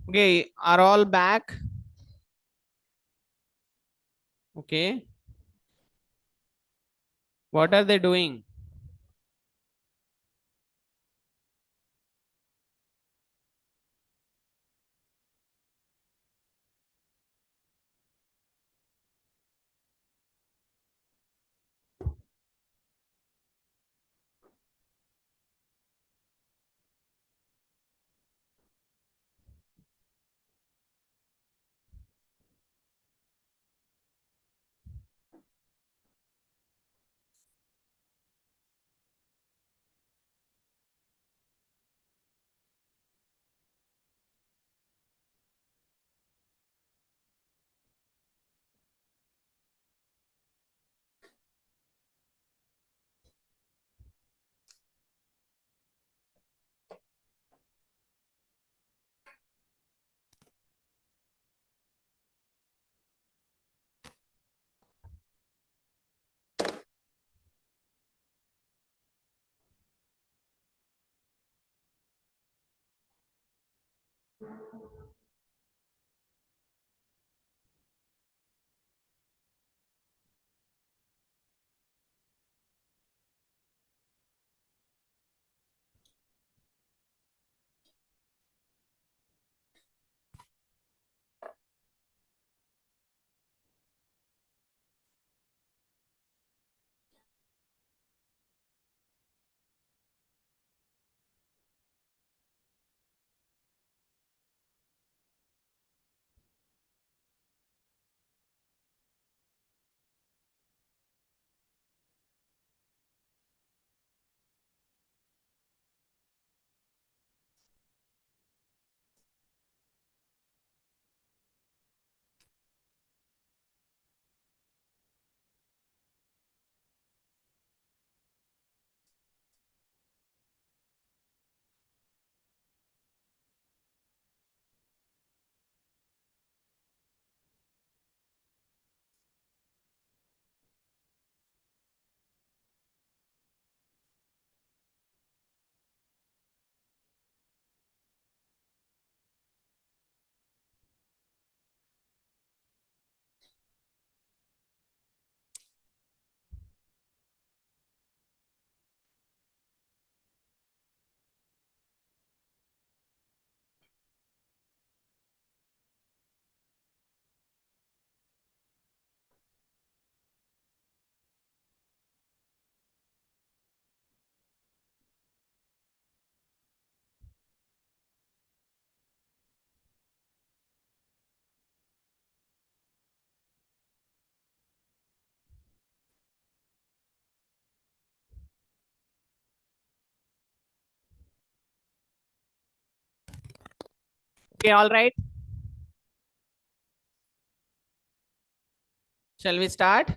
Okay, are all back? Okay. What are they doing? Okay, all right. Shall we start?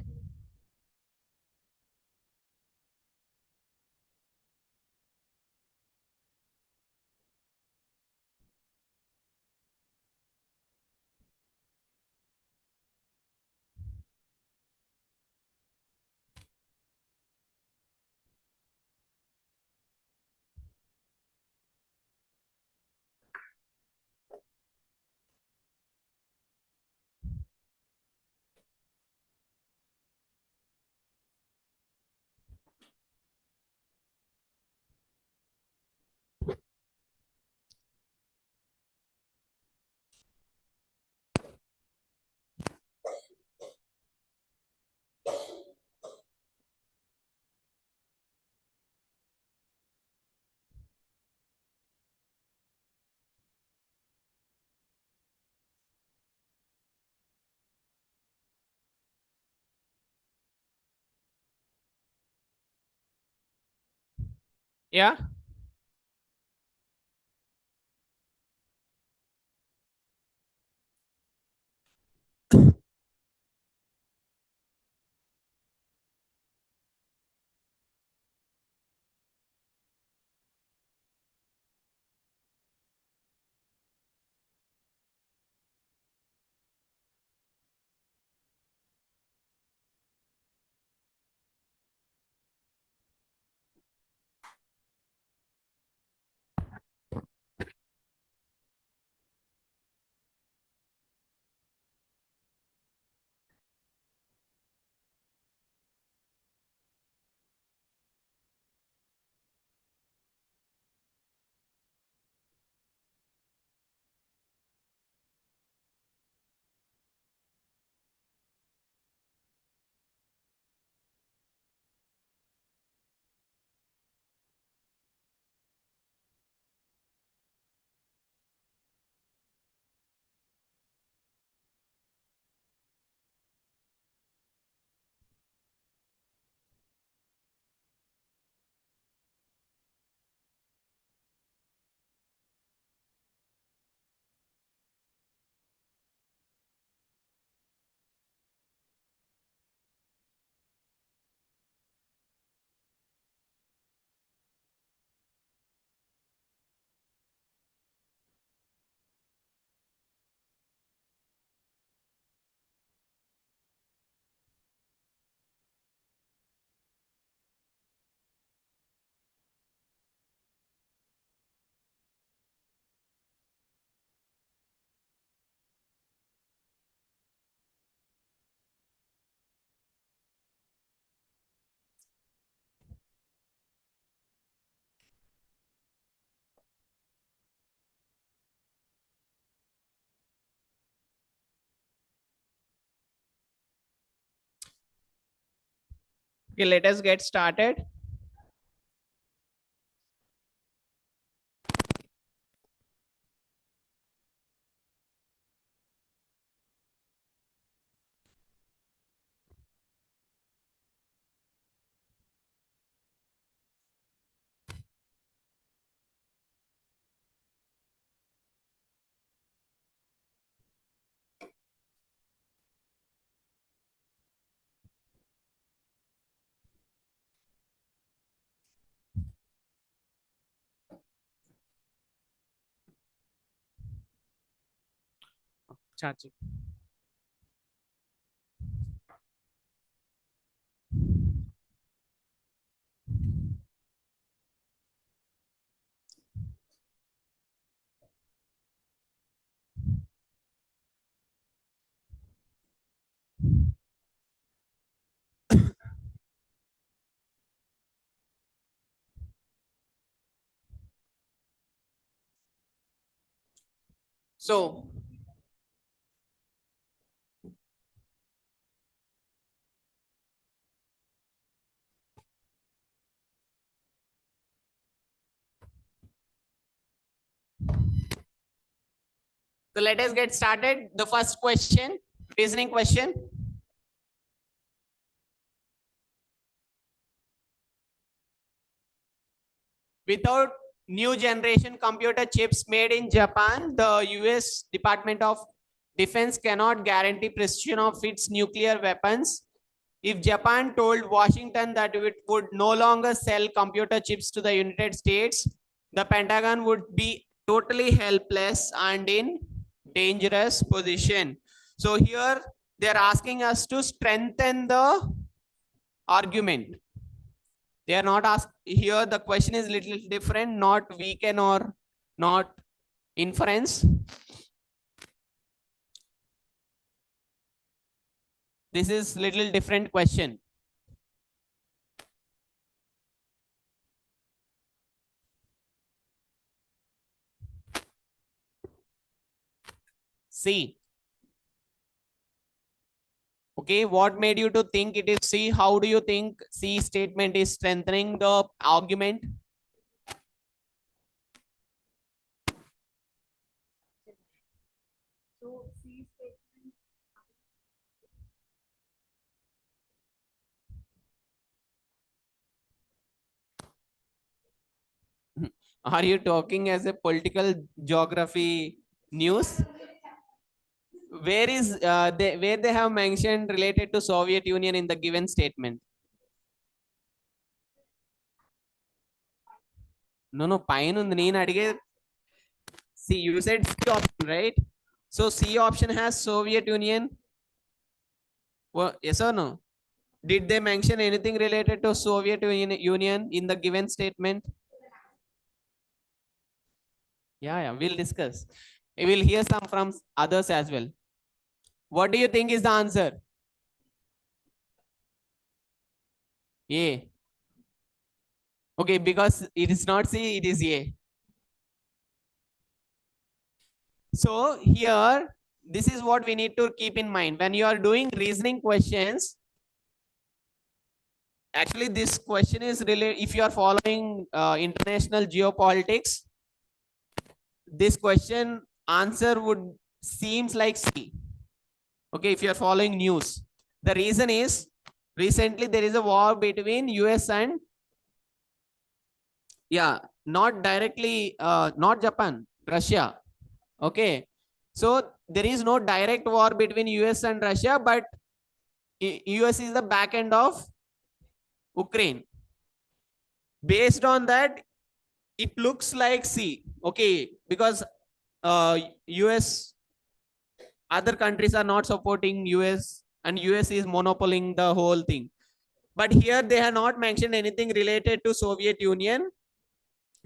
Yeah. Okay, let us get started. Chachi. So let us get started. The first question, reasoning question. Without new generation computer chips made in Japan, the US Department of Defense cannot guarantee precision of its nuclear weapons. If Japan told Washington that it would no longer sell computer chips to the United States, the Pentagon would be totally helpless and in dangerous position. So here they're asking us to strengthen the argument. They are not asked here. The question is little different, not weaken or not inference. This is little different question. C. Okay, what made you to think it is C? How do you think C statement is strengthening the argument? So C statement. Are you talking as a political geography news? Where is where they have mentioned related to Soviet Union in the given statement? No, pine ఉంది నేను అడిగే. See, you said C option, right? So C option has Soviet Union. Well, yes or no? Did they mention anything related to Soviet Union in the given statement? Yeah, we'll discuss. We will hear some from others as well. What do you think is the answer? A. Okay, because it is not C, it is A. So here, this is what we need to keep in mind. When you are doing reasoning questions, actually this question is related, if you are following international geopolitics, this question answer would seems like C. Okay, if you are following news. The reason is, recently there is a war between US and, yeah, not directly, not Japan, Russia. Okay, so there is no direct war between US and Russia, but US is the back end of Ukraine. Based on that, it looks like C. Okay, because US, other countries are not supporting US, and US is monopoling the whole thing. But here they have not mentioned anything related to Soviet Union.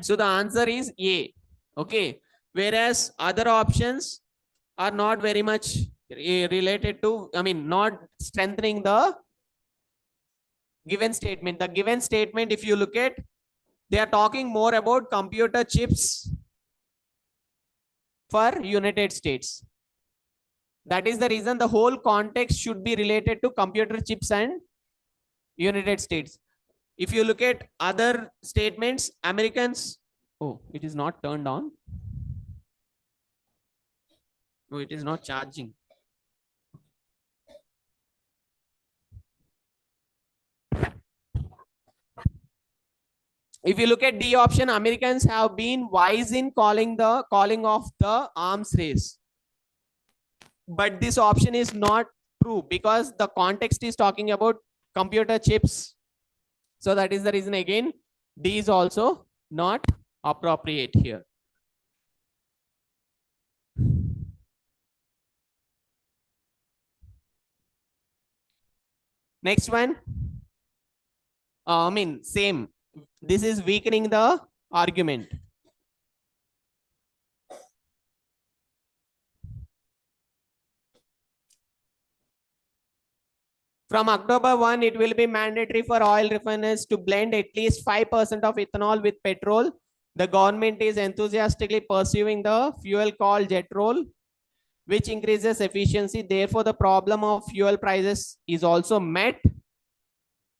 So the answer is A. Okay. Whereas other options are not very much related to, I mean, not strengthening the given statement. The given statement, if you look at, they are talking more about computer chips for United States. That is the reason the whole context should be related to computer chips and United States. If you look at other statements, Americans, oh, it is not turned on. Oh, it is not charging. If you look at D option, Americans have been wise in calling of the arms race. But this option is not true because the context is talking about computer chips. So that is the reason again, D is also not appropriate here. Next one. Same. This is weakening the argument. From October 1, it will be mandatory for oil refiners to blend at least 5% of ethanol with petrol. The government is enthusiastically pursuing the fuel called jetrol, which increases efficiency. Therefore, the problem of fuel prices is also met.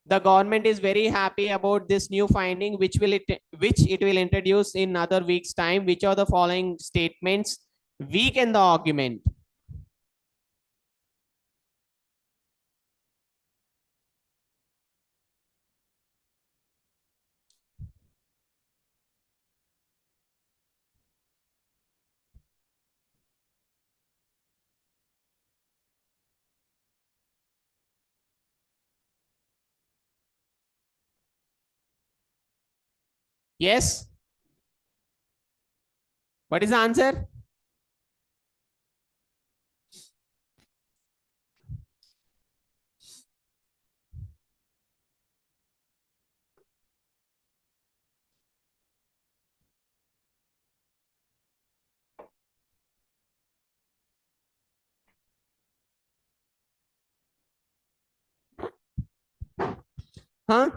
The government is very happy about this new finding, which it will introduce in another week's time. Which are the following statements weaken the argument? Yes. What is the answer? Huh?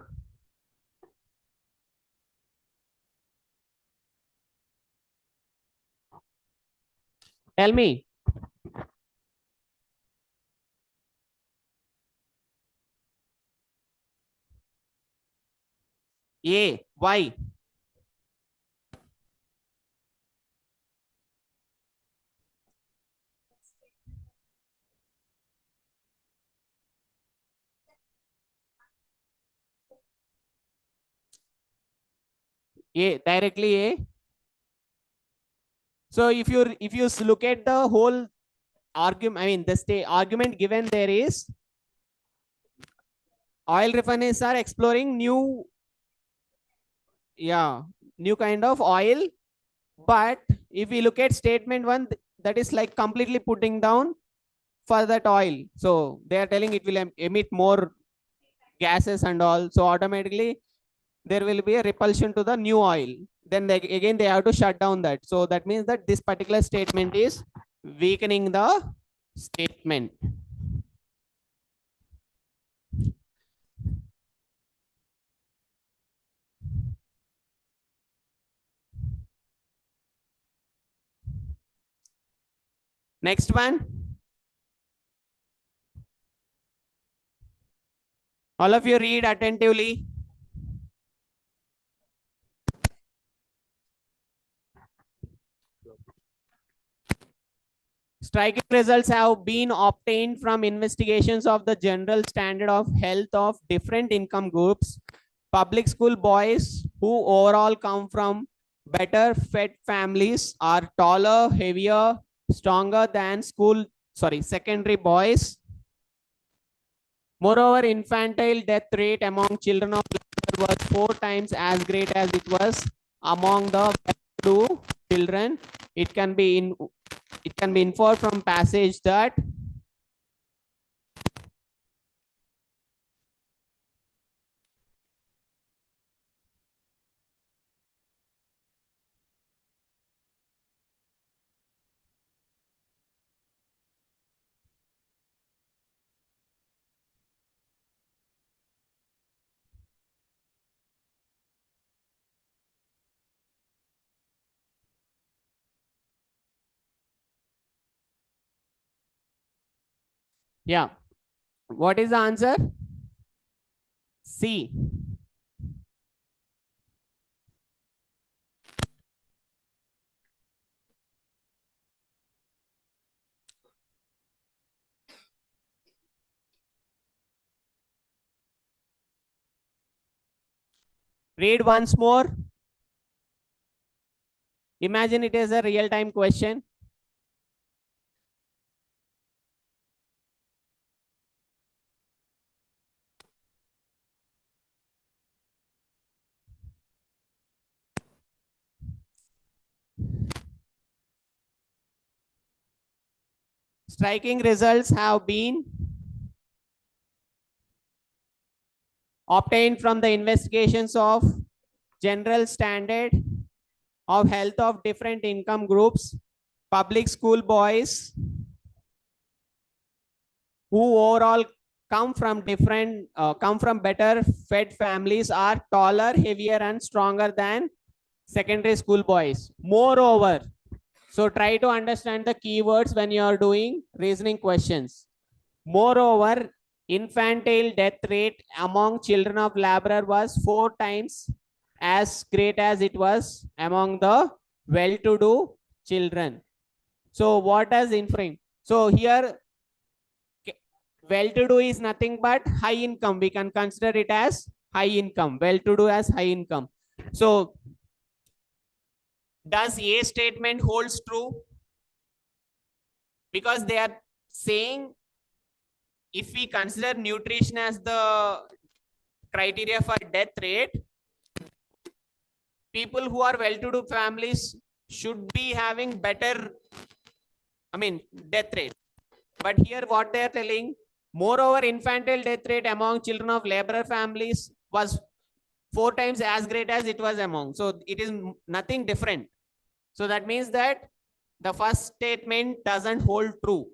Tell me. A. Why? A. Directly A. So if you look at the whole argument, the argument given there is oil refiners are exploring new kind of oil. But if we look at statement one, that is like completely putting down for that oil. So they are telling it will emit more gases and all. So automatically there will be a repulsion to the new oil. Then again they have to shut down that. So that means that this particular statement is weakening the statement. Next one. All of you read attentively. Striking results have been obtained from investigations of the general standard of health of different income groups. Public school boys who overall come from better fed families are taller, heavier, stronger than secondary boys. Moreover, infantile death rate among children of labor was 4 times as great as it was among the well-to-do children. It can be inferred from passage that yeah. What is the answer? C. Read once more. Imagine it is a real-time question. Striking results have been obtained from the investigations of general standard of health of different income groups, public school boys who overall come from better fed families are taller, heavier, and stronger than secondary school boys. Moreover, so try to understand the keywords when you are doing reasoning questions. Moreover, infantile death rate among children of laborer was 4 times as great as it was among the well-to-do children. So what does inferring? So here well-to-do is nothing but high income. We can consider it as high income. Well-to-do as high income. So does A statement holds true? Because they are saying if we consider nutrition as the criteria for death rate, people who are well-to-do families should be having better, death rate. But here what they are telling, moreover, infantile death rate among children of laborer families was 4 times as great as it was among. So it is nothing different. So that means that the first statement doesn't hold true.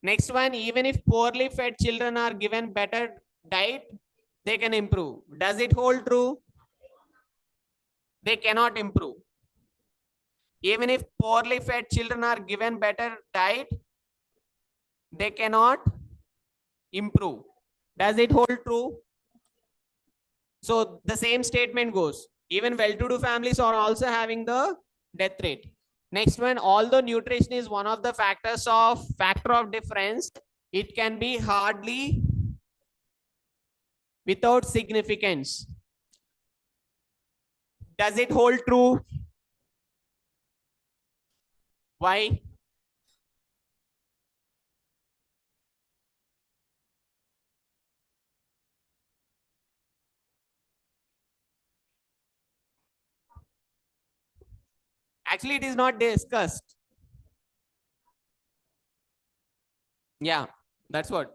Next one, even if poorly fed children are given better diet, they can improve. Does it hold true? They cannot improve. Even if poorly fed children are given better diet, they cannot improve. Does it hold true? So the same statement goes. Even well-to-do families are also having the death rate. Next one, although nutrition is one of the factor of difference, it can be hardly without significance. Does it hold true? Why? Actually, it is not discussed. Yeah, that's what.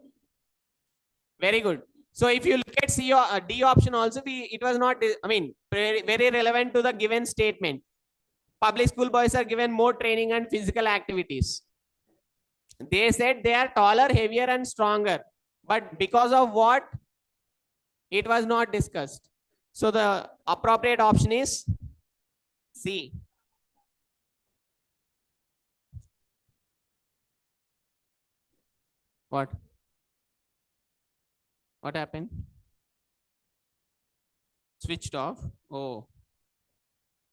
Very good. So if you look at C or D option also, it was not, very relevant to the given statement. Public school boys are given more training and physical activities. They said they are taller, heavier, and stronger. But because of what? It was not discussed. So the appropriate option is C. What? What happened? Switched off. Oh,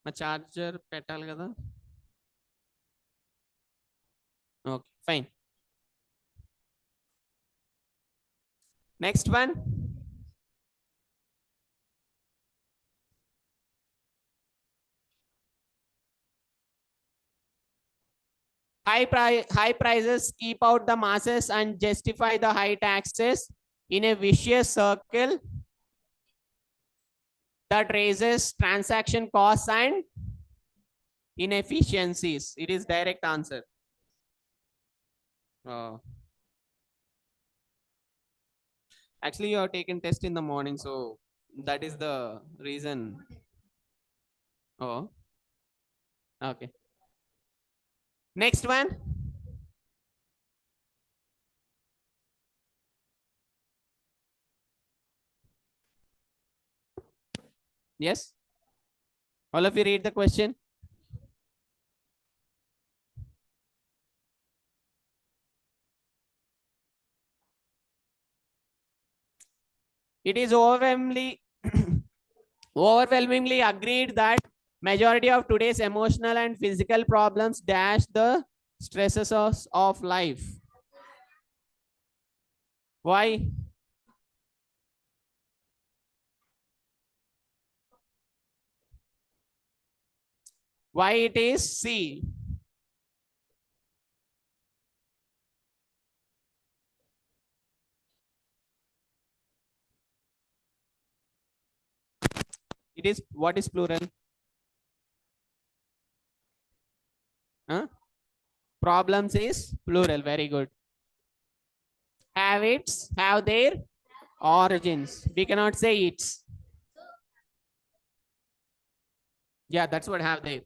మా charger పెట్టాలి కదా. Okay, fine. Next one. High prices keep out the masses and justify the high taxes in a vicious circle that raises transaction costs and inefficiencies. It is direct answer. Actually, you have taken test in the morning, so that is the reason. Oh, okay. Next one. Yes. All of you read the question. It is overwhelmingly agreed that majority of today's emotional and physical problems dash the stresses of life. Why? Why it is? See, it is what is plural? Huh? Problems is plural. Very good. Habits have their origins. We cannot say it's. Yeah, that's what have they.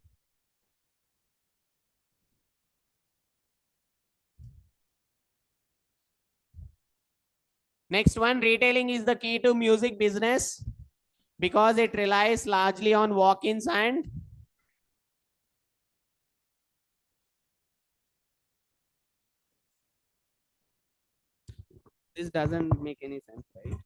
Next one, retailing is the key to music business because it relies largely on walk-ins and this doesn't make any sense, right?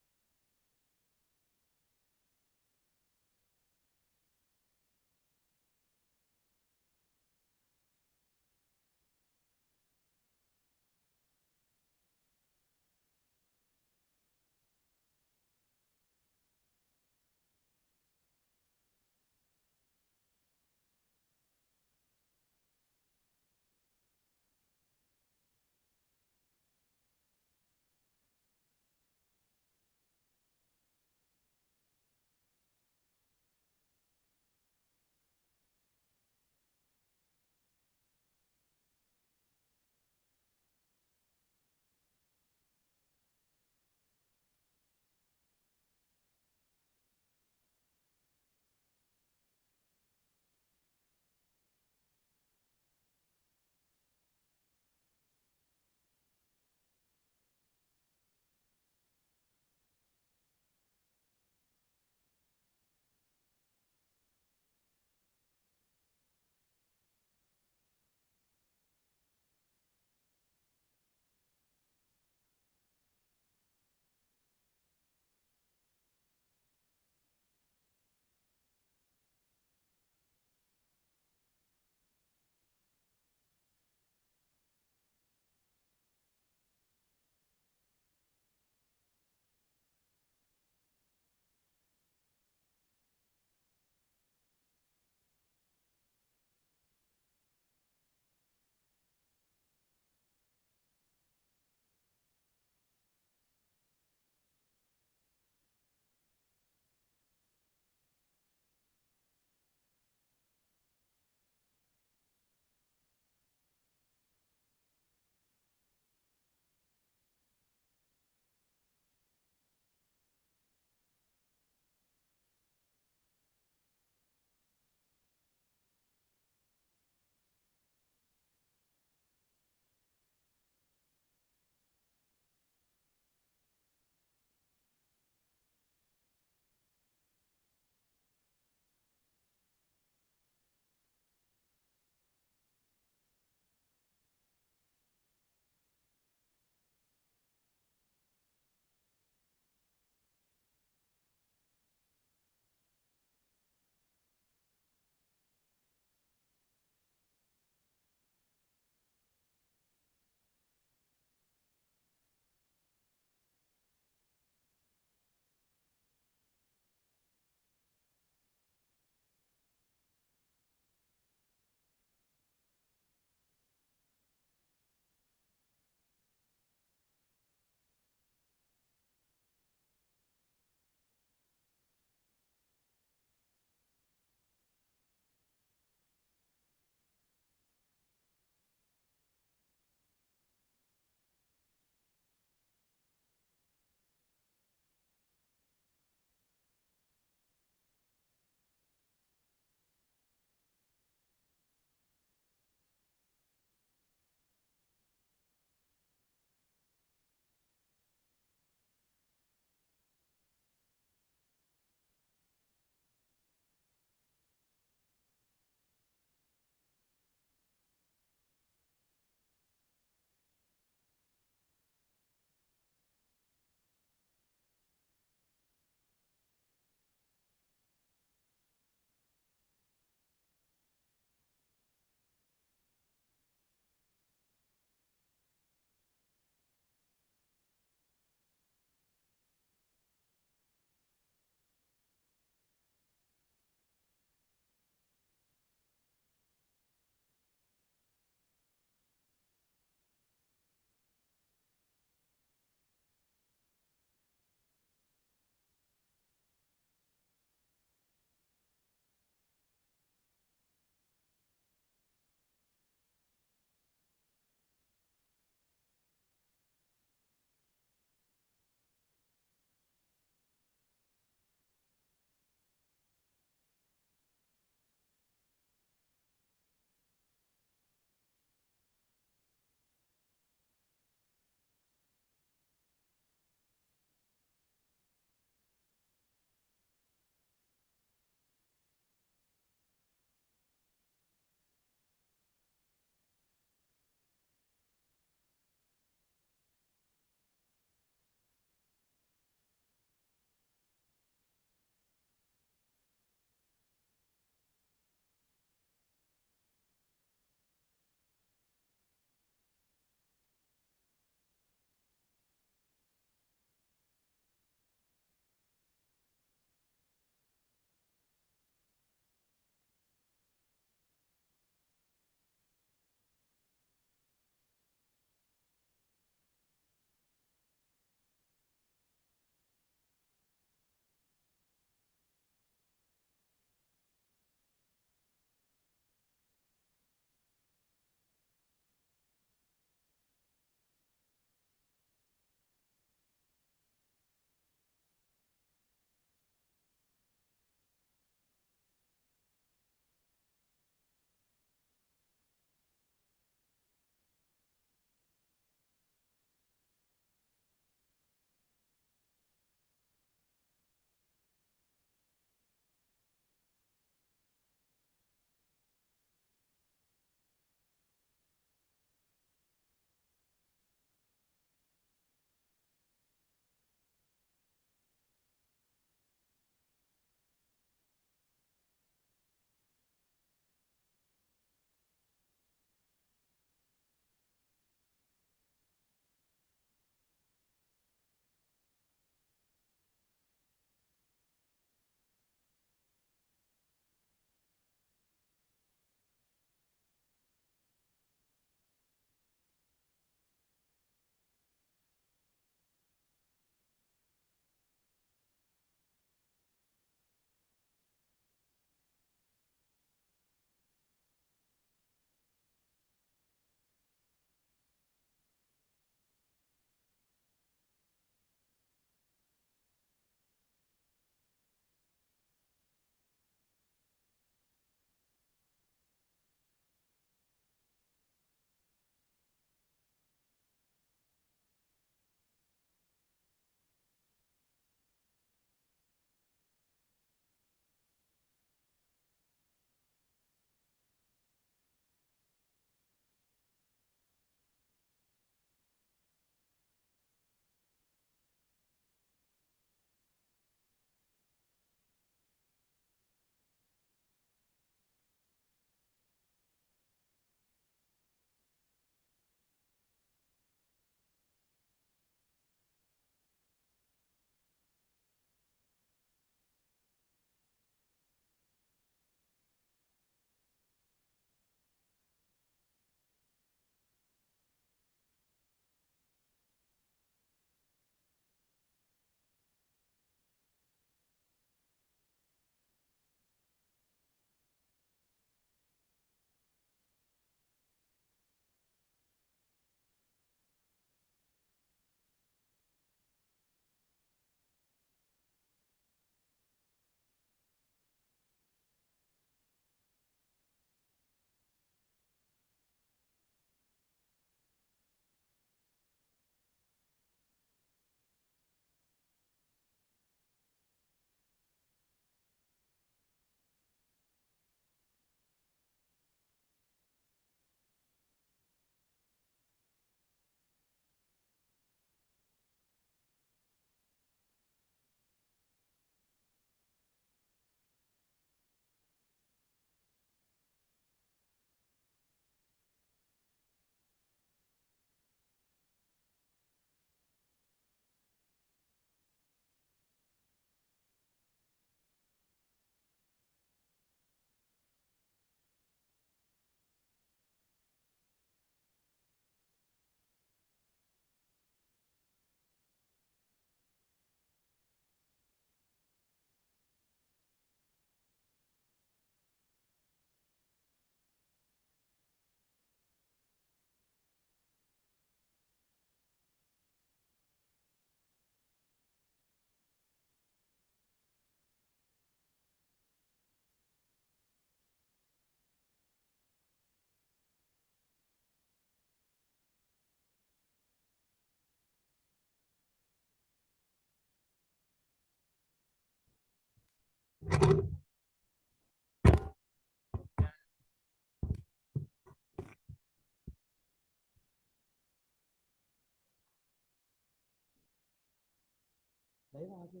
Live ఆగదు,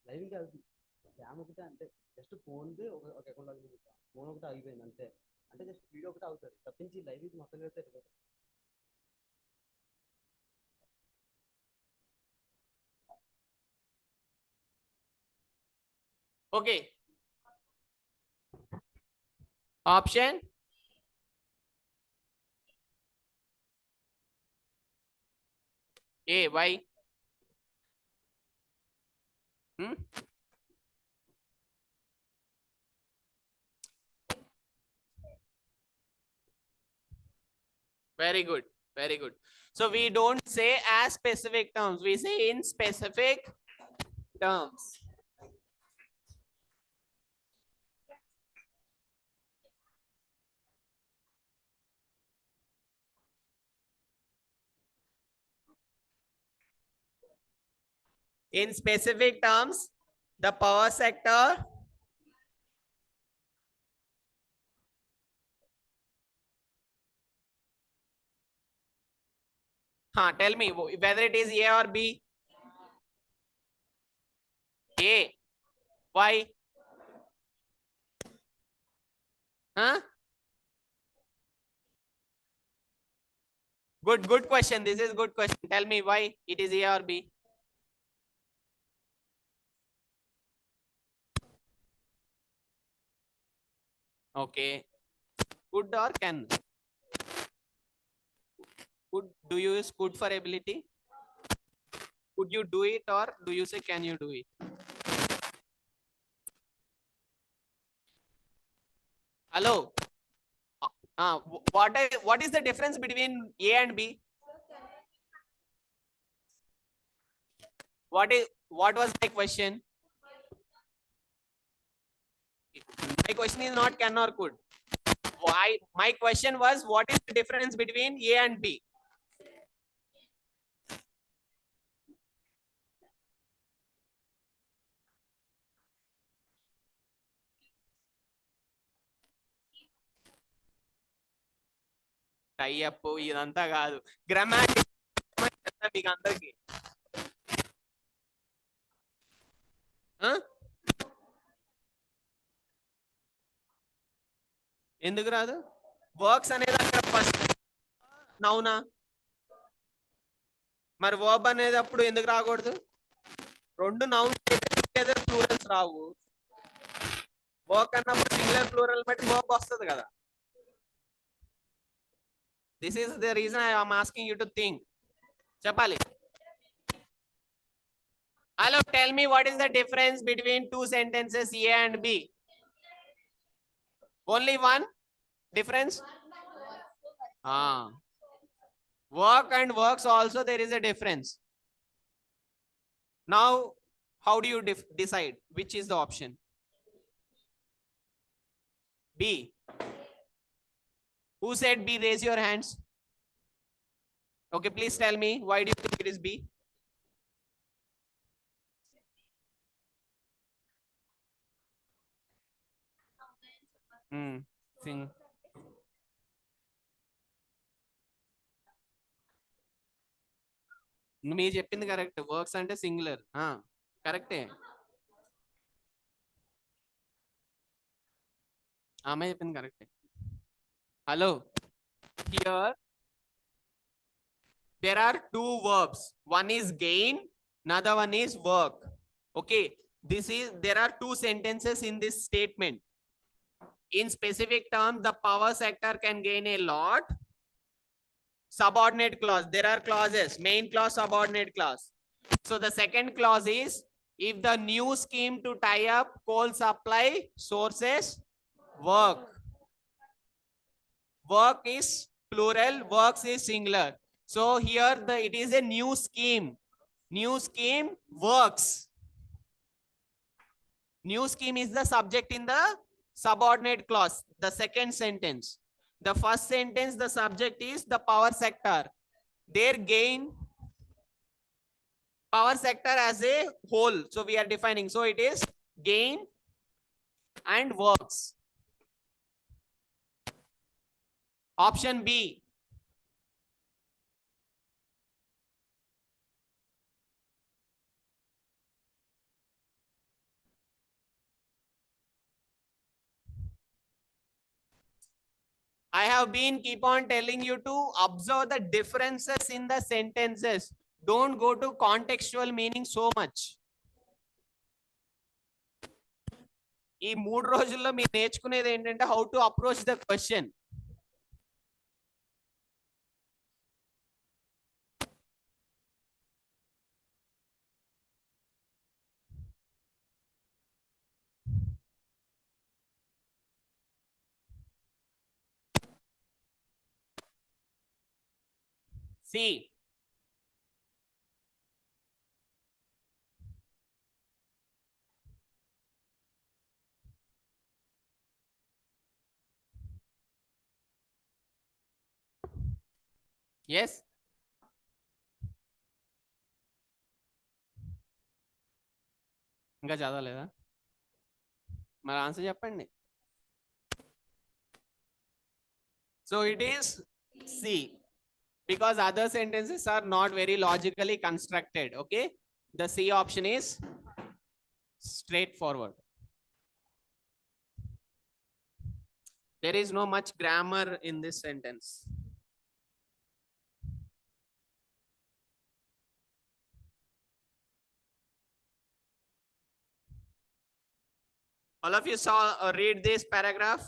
live కాదు, cam ఒకటే అంటే just ఫోన్ది ఒక account లాగా phone ఒకటి ఆగిపోయింది అంతే, అంటే జస్ట్ వీడియో ఒకటి అవుతుంది తప్పించి లైవ్ ఇది మొత్తం అయితే Okay. Option A. Why? Hmm? Very good. Very good. So we don't say as specific terms. We say in specific terms. In specific terms, the power sector. Tell me whether it is A or B. A. Why? Huh? Good question. This is good question. Tell me why it is A or B. Okay. Could or can? Could, do you use could for ability? Could you do it, or do you say can you do it? Hello. What is the difference between A and B? What was my question? My question is not can or could. Why? My question was what is the difference between A and B? Tie up ఇదంతా కాదు, గ్రామాటిక్ మీకు అందరికి ఎందుకు రాదు? Works అనేది అక్కడ first నౌనా, మరి verb అనేది అప్పుడు ఎందుకు రాకూడదు? రెండు నౌన్ ప్లూరల్స్ రావు. వర్క్ అన్నప్పుడు సింగులర్ ప్లూరల్ బట్టి వర్బ్ వస్తుంది కదా. This is the reason I am asking you to think. చెప్పాలి. Hello, tell me what is the difference between two sentences A and B? Only one difference? Work and works also there is a difference. Now, how do you decide which is the option? B. Who said B? Raise your hands. Okay, please tell me why do you think it is B? Sing. మీరు చెప్పింది correct, works అంటే singular. కరెక్టే, ఆమె చెప్పింది కరెక్టే. Hello, here there are two verbs. One is gain, another one is work. Okay, there are two sentences in this statement. In specific terms, the power sector can gain a lot. Subordinate clause, there are clauses, main clause, subordinate clause. So the second clause is if the new scheme to tie up coal supply sources work. Work is plural, works is singular. So here it is a new scheme. New scheme works. New scheme is the subject in the subordinate clause, the second sentence. The first sentence, the subject is the power sector. Their gain, power sector as a whole. So we are defining. So it is gain and works. Option B. I have been keep on telling you to observe the differences in the sentences. Don't go to contextual meaning so much. ఈ 3 రోజుల్లో మీరు నేర్చుకునేది ఏంటంటే how to approach the question. See, yes, ఇంకా చదవలేదా? మరి answer చెప్పండి. So it is C, because other sentences are not very logically constructed. Okay, the C option is straightforward. There is no much grammar in this sentence. All of you saw read this paragraph.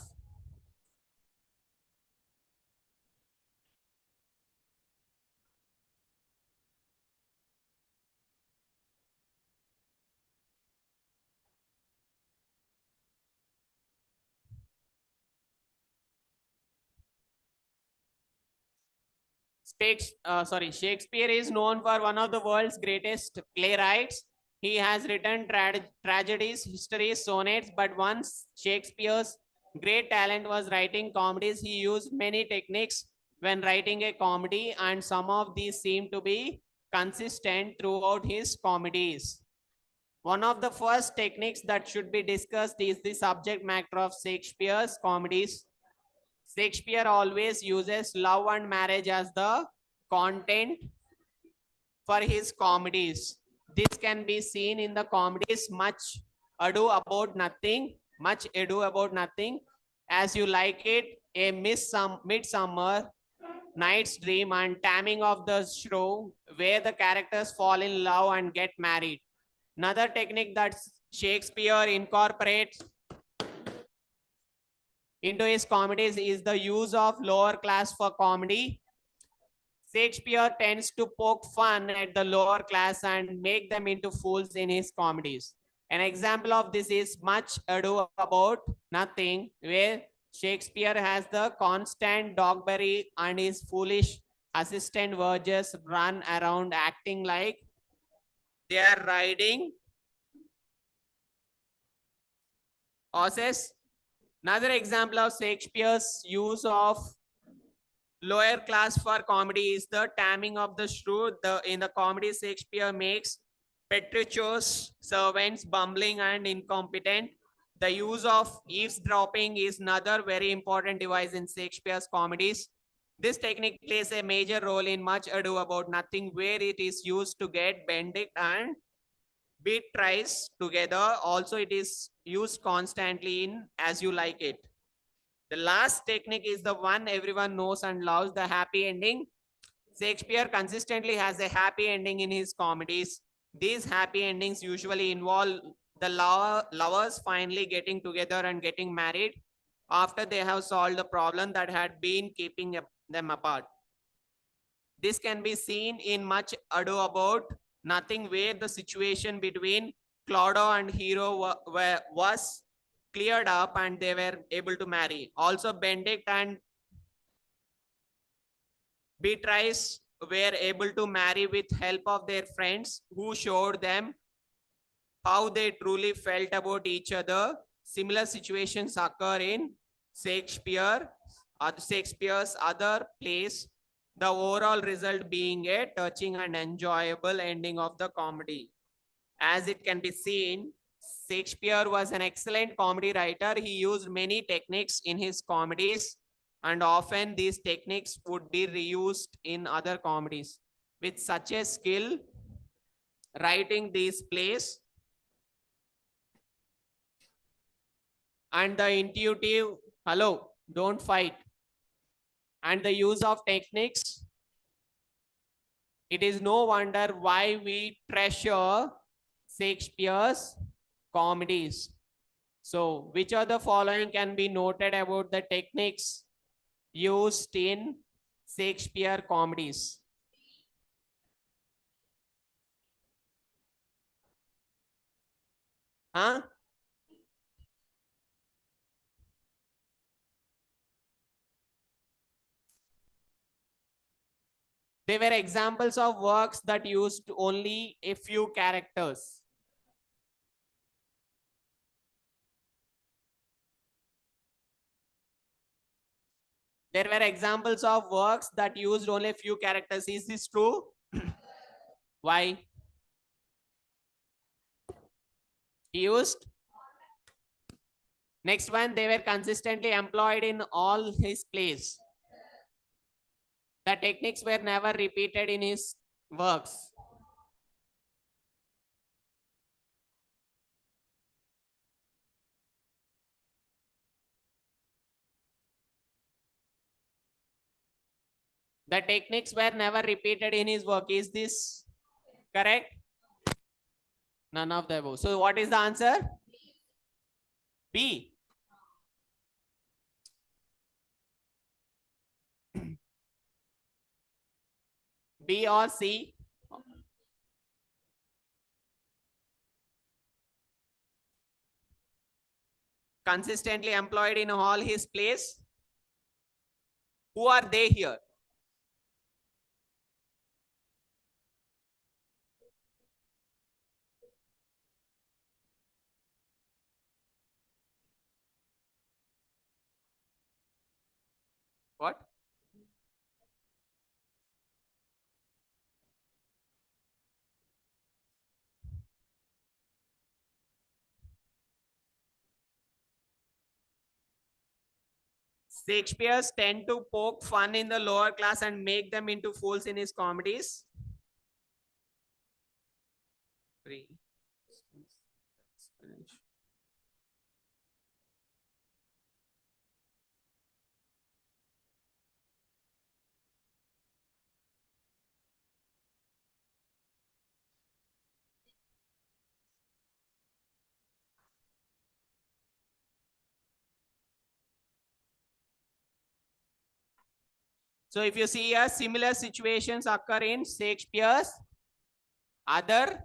Shakespeare is known for one of the world's greatest playwrights. He has written tragedies, histories, sonnets, but once Shakespeare's great talent was writing comedies, he used many techniques when writing a comedy, and some of these seem to be consistent throughout his comedies. One of the first techniques that should be discussed is the subject matter of Shakespeare's comedies. Shakespeare always uses love and marriage as the content for his comedies. This can be seen in the comedies Much Ado About Nothing, Much Ado About Nothing, As You Like It, A Midsummer Night's Dream, and Taming of the Shrew, where the characters fall in love and get married. Another technique that Shakespeare incorporates into his comedies is the use of lower class for comedy. Shakespeare tends to poke fun at the lower class and make them into fools in his comedies. An example of this is Much Ado About Nothing, where Shakespeare has the constant Dogberry and his foolish assistant Verges run around acting like they are riding horses. Another example of Shakespeare's use of lower class for comedy is the Taming of the Shrew. In the comedy, Shakespeare makes Petruchio's servants bumbling and incompetent. The use of eavesdropping is another very important device in Shakespeare's comedies. This technique plays a major role in Much Ado About Nothing, where it is used to get Benedict and Beatrice together. Also, it is used constantly in As You Like It. The last technique is the one everyone knows and loves, the happy ending. Shakespeare consistently has a happy ending in his comedies. These happy endings usually involve the lovers finally getting together and getting married after they have solved the problem that had been keeping them apart. This can be seen in Much Ado About Nothing, where the situation between Claudio and Hero was cleared up and they were able to marry. Also, Benedict and Beatrice were able to marry with help of their friends who showed them how they truly felt about each other. Similar situations occur in Shakespeare's other plays, the overall result being a touching and enjoyable ending of the comedy. As it can be seen, Shakespeare was an excellent comedy writer. He used many techniques in his comedies, and often these techniques would be reused in other comedies. With such a skill, writing these plays and the intuitive, hello, don't fight. and the use of techniques, it is no wonder why we treasure Shakespeare's comedies. So, which of the following can be noted about the techniques used in Shakespeare comedies? Huh? They were examples of works that used only a few characters. There were examples of works that used only a few characters. Is this true? Why? He used. Next one, they were consistently employed in all his plays. The techniques were never repeated in his works. The techniques were never repeated in his work. Is this correct? None of the above. So what is the answer? B. B or C? Consistently employed in all his plays. Who are they here? What? Shakespeare tend to poke fun in the lower class and make them into fools in his comedies. 3. So if you see here, similar situations occur in Shakespeare's other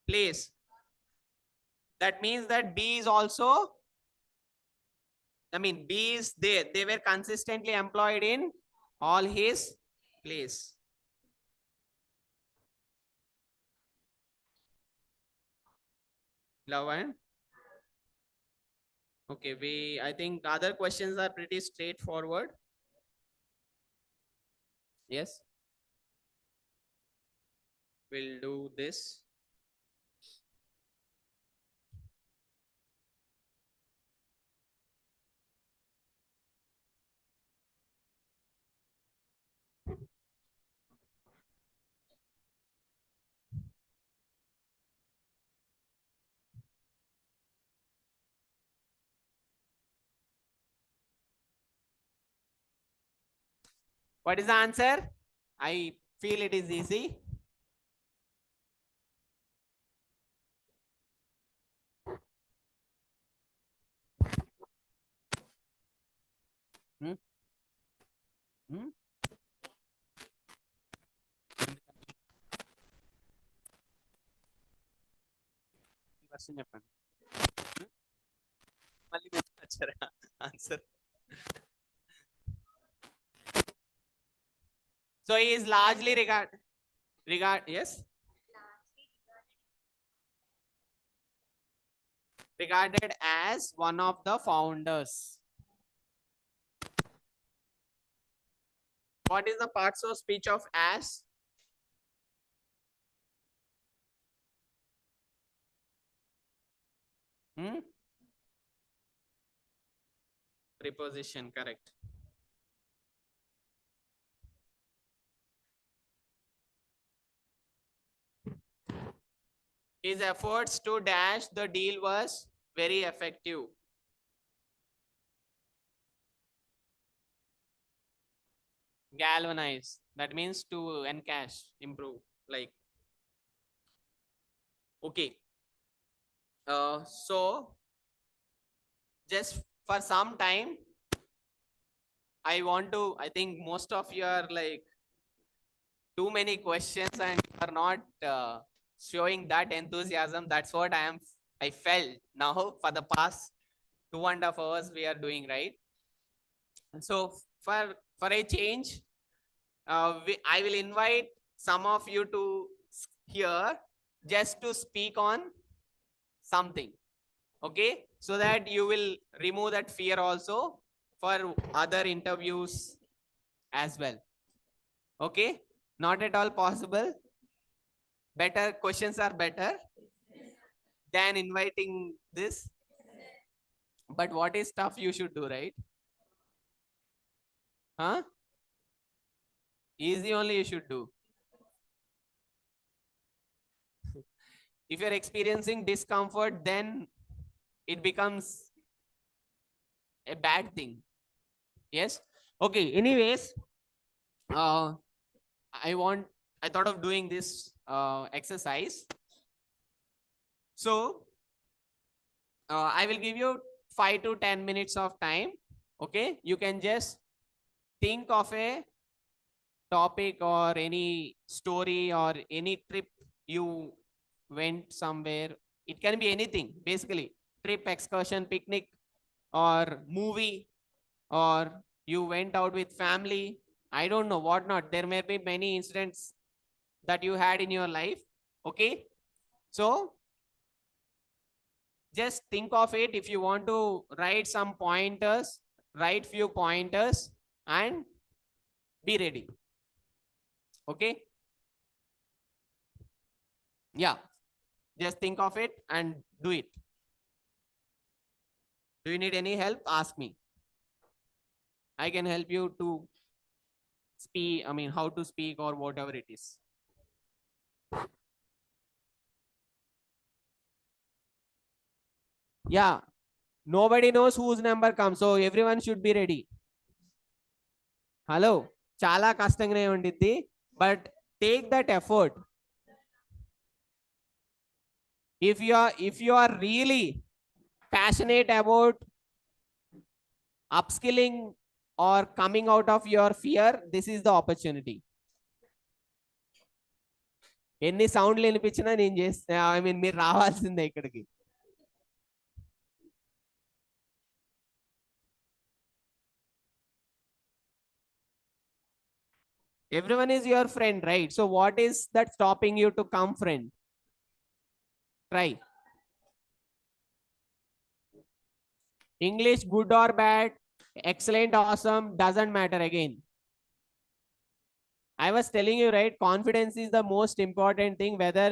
plays. That means that B is also, B is there. They were consistently employed in all his plays. Love and okay, I think other questions are pretty straightforward. Yes, we'll do this. What is the answer? I feel it is easy. Hmm? Hmm? Question చెప్పండి. మళ్ళీ మీరు వచ్చారా answer? So he is largely yes, regarded as one of the founders. What is the parts of speech of as? Hmm? Preposition, correct. His efforts to dash the deal was very effective. Galvanize. That means to encash, improve. Like, okay. So just for some time, I think most of you are like too many questions and you are not showing that enthusiasm. That's what I felt now for the past 2.5 hours we are doing, right? So for a change, I will invite some of you to here just to speak on something, okay? So that you will remove that fear also for other interviews as well, okay? Not at all possible. Better questions are better than inviting this. But what is tough you should do, right? Huh? Easy only you should do. If you're experiencing discomfort, then it becomes a bad thing. Yes. Okay. Anyways, uh, I want. I thought of doing this exercise. So I will give you 5 to 10 minutes of time. Okay. You can just think of a topic or any story or any trip you went somewhere. It can be anything basically. Trip, excursion, picnic, or movie, or you went out with family. I don't know what not. There may be many incidents that you had in your life. Okay. So just think of it. If you want to write some pointers, write few pointers and be ready. Okay. Yeah. Just think of it and do it. Do you need any help? Ask me. I can help you to speak. I mean, how to speak or whatever it is. Yeah. Nobody knows whose number comes. So everyone should be ready. Hello. Chala కష్టంగానే ఉండిద్ది. But take that effort. If you are really passionate about upskilling or coming out of your fear, this is the opportunity. ఎన్ని సౌండ్లు వినిపించినా నేను చేస్తా. I mean మీరు రావాల్సిందే ఇక్కడికి. Everyone is your friend, right? So what is that stopping you to come, friend? Try. English, good or bad, excellent, awesome, doesn't matter again. I was telling you, right? Confidence is the most important thing. Whether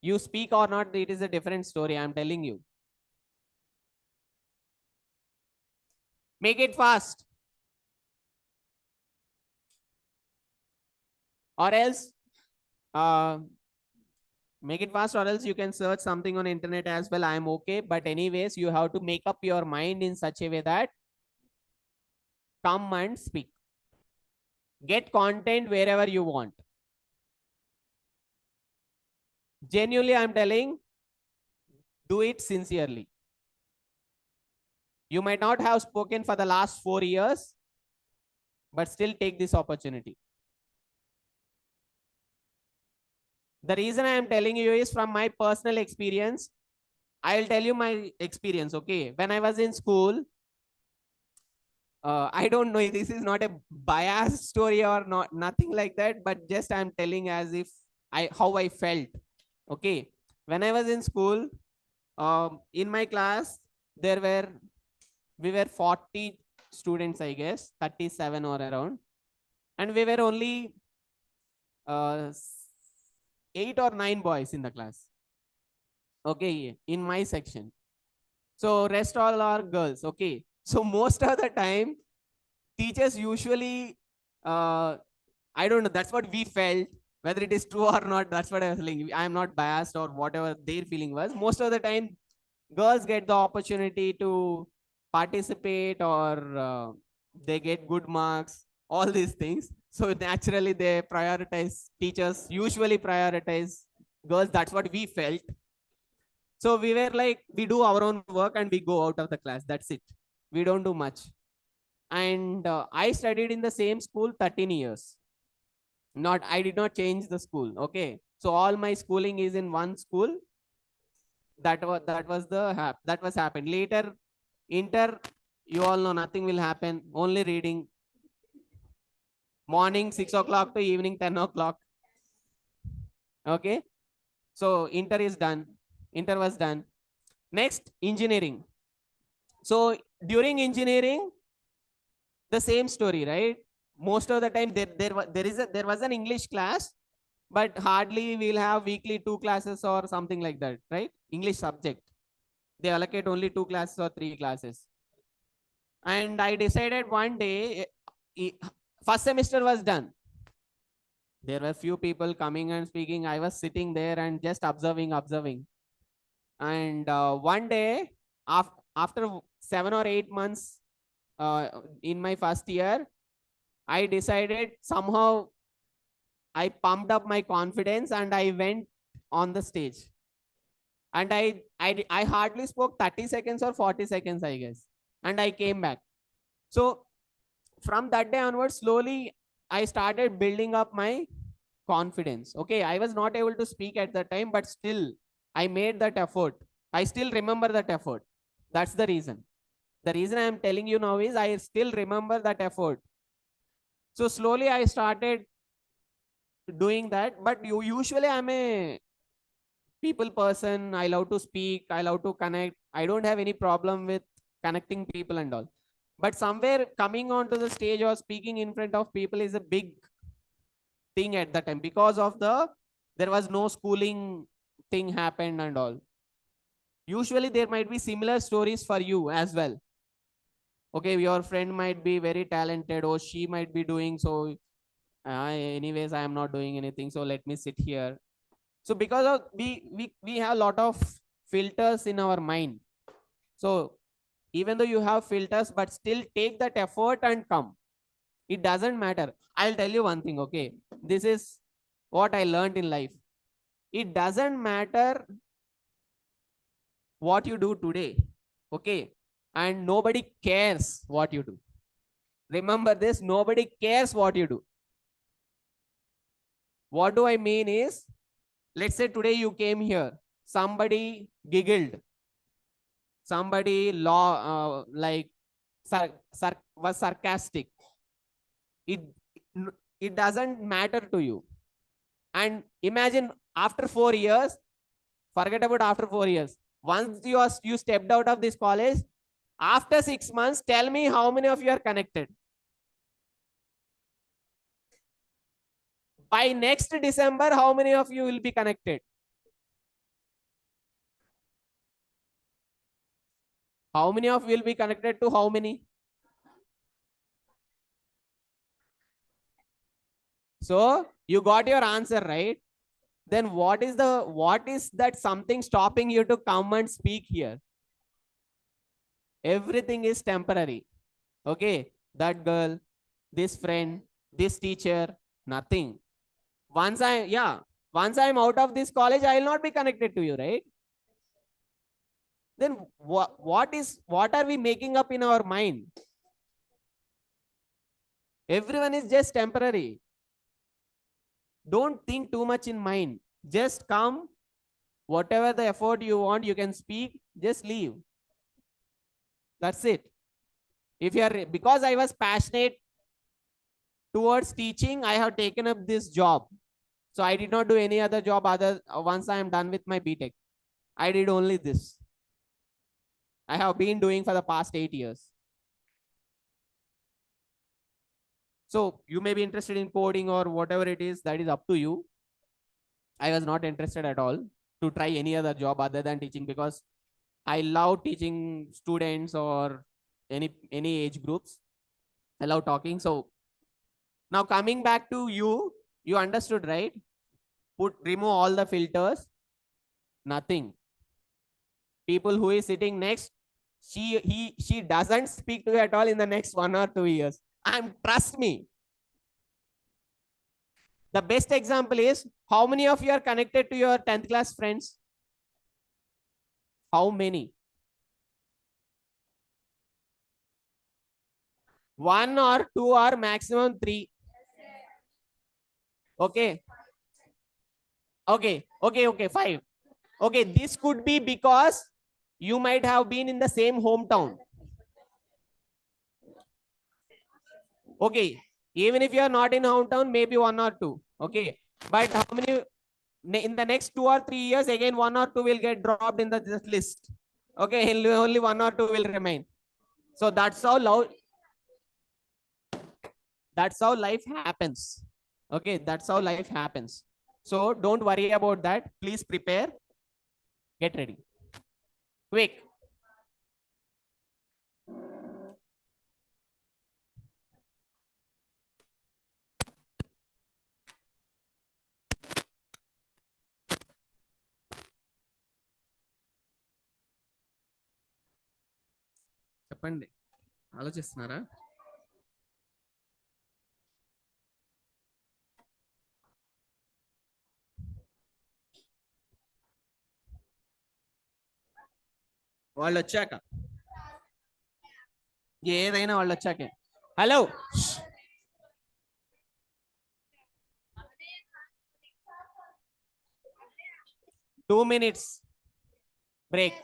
you speak or not, it is a different story. I'm telling you. Make it fast. Or else, uh, make it fast, or else you can search something on internet as well. I'm okay. But anyways, you have to make up your mind in such a way that come and speak. Get content wherever you want. Genuinely, I'm telling, do it sincerely. You might not have spoken for the last 4 years, but still take this opportunity. The reason I am telling you is from my personal experience. I'll tell you my experience, okay? When I was in school, I don't know, this is not a biased story or not, nothing like that, but just I'm telling as if how I felt, okay? When I was in school, in my class, we were 40 students, I guess, 37 or around. And we were only 8 or 9 boys in the class. Okay, in my section. So rest all are girls. Okay. So most of the time, teachers usually, I don't know, that's what we felt. Whether it is true or not, that's what I was feeling. I'm not biased or whatever their feeling was. Most of the time, girls get the opportunity to participate or they get good marks all these things. So naturally they prioritize, teachers usually prioritize girls. That's what we felt. So we were like, we do our own work and we go out of the class. That's it. We don't do much. And I studied in the same school 13 years. Not, I did not change the school. Okay. So all my schooling is in one school. That was happened. Later, inter, you all know nothing will happen. Only reading. Morning 6 o'clock to evening 10 o'clock. Okay. So inter is done. Inter was done. Next, engineering. So during engineering, the same story, right? Most of the time there was an English class, but hardly we'll have weekly 2 classes or something like that, right? English subject. They allocate only 2 classes or 3 classes. And I decided one day, first semester was done. There were few people coming and speaking. I was sitting there and just observing. And one day, after 7 or 8 months in my first year, I decided somehow I pumped up my confidence and I went on the stage. And I hardly spoke 30 seconds or 40 seconds, I guess. And I came back. So from that day onwards, slowly I started building up my confidence. Okay, I was not able to speak at the time, but still I made that effort. I still remember that effort. That's the reason. The reason I am telling you now is I still remember that effort. So slowly I started doing that. But usually I'm a people person. I love to speak. I love to connect. I don't have any problem with connecting people and all. But somewhere coming onto the stage or speaking in front of people is a big thing at the time, because of there was no schooling thing happened and all. Usually there might be similar stories for you as well. Okay, your friend might be very talented or she might be doing so. Anyways, I am not doing anything, so let me sit here. So because of we have a lot of filters in our mind. So even though you have filters, but still take that effort and come. It doesn't matter. I'll tell you one thing. Okay, this is what I learned in life. It doesn't matter what you do today. Okay, and nobody cares what you do. Remember this, nobody cares what you do. What do I mean is, let's say today you came here, somebody giggled, somebody was sarcastic. It it doesn't matter to you. And imagine after 4 years, forget about after 4 years. Once you stepped out of this college, after 6 months, tell me how many of you are connected. By next December, how many of you will be connected? How many of you will be connected to how many? So you got your answer, right? Then what is that something stopping you to come and speak here? Everything is temporary. Okay, that girl, this friend, this teacher, nothing. Once I'm out of this college, I will not be connected to you, right? Then what are we making up in our mind? Everyone is just temporary. Don't think too much in mind. Just come, whatever the effort you want, you can speak, just leave. That's it. If you are, because I was passionate towards teaching, I have taken up this job. So I did not do any other job once I am done with my BTech. I did only this. I have been doing for the past 8 years. So you may be interested in coding or whatever it is, that is up to you. I was not interested at all to try any other job other than teaching, because I love teaching students or any age groups. I love talking. So now coming back to you, you understood, right? Remove all the filters. Nothing. People who is sitting next, she doesn't speak to you at all in the next 1 or 2 years. Trust me. The best example is, how many of you are connected to your 10th class friends? How many? One or two or maximum three. Okay. Okay, five. Okay, this could be because you might have been in the same hometown. Okay, even if you are not in hometown, maybe one or two. Okay, but how many in the next 2 or 3 years? Again, one or two will get dropped in the this list. Okay, only one or two will remain. So that's how life happens. Okay, that's how life happens. So don't worry about that. Please prepare. Get ready. Quick. చెప్పండి, ఆలోచిస్తున్నారా? వాళ్ళు వచ్చాక, ఏదైనా వాళ్ళు వచ్చాకే. Hello, 2 minutes break.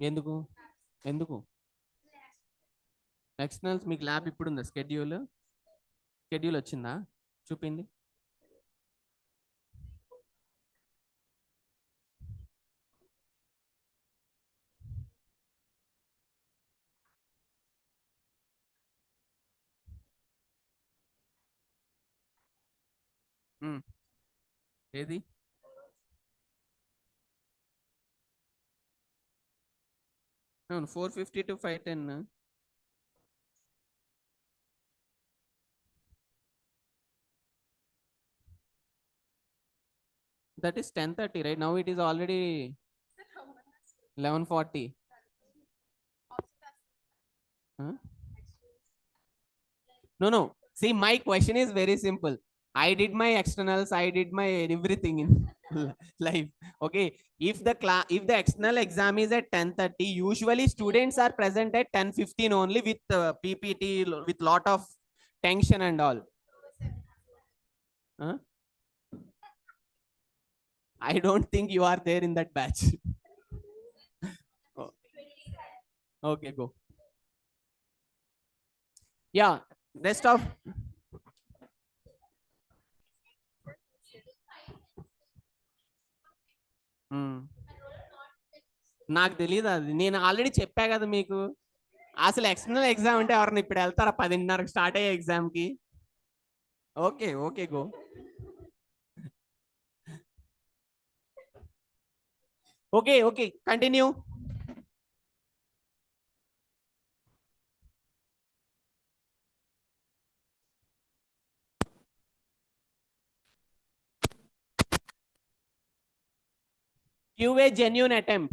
ఎందుకు ఎందుకు externals మీకు ల్యాబ్ ఇప్పుడు ఉందా? షెడ్యూల్ వచ్చిందా? చూపింది. ఏది? అవును, 4:50 to 5:10. That is 10:30, right? Now it is already 11:40. Huh? No. See, my question is very simple. I did my externals, I did my everything in life. Okay. If the external exam is at 10:30, usually students are present at 10:15 only with PPT, with lot of tension and all. Huh? I don't think you are there in that batch. Oh. Okay, go. Yeah, rest of నాకు తెలియదు అది. నేను already చెప్పా కదా మీకు. అసలు external exam అంటే ఎవరిని ఇప్పుడు వెళ్తారా 10:30కి స్టార్ట్ అయ్యే ఎగ్జామ్కి? Okay go. Okay continue. Give a genuine attempt.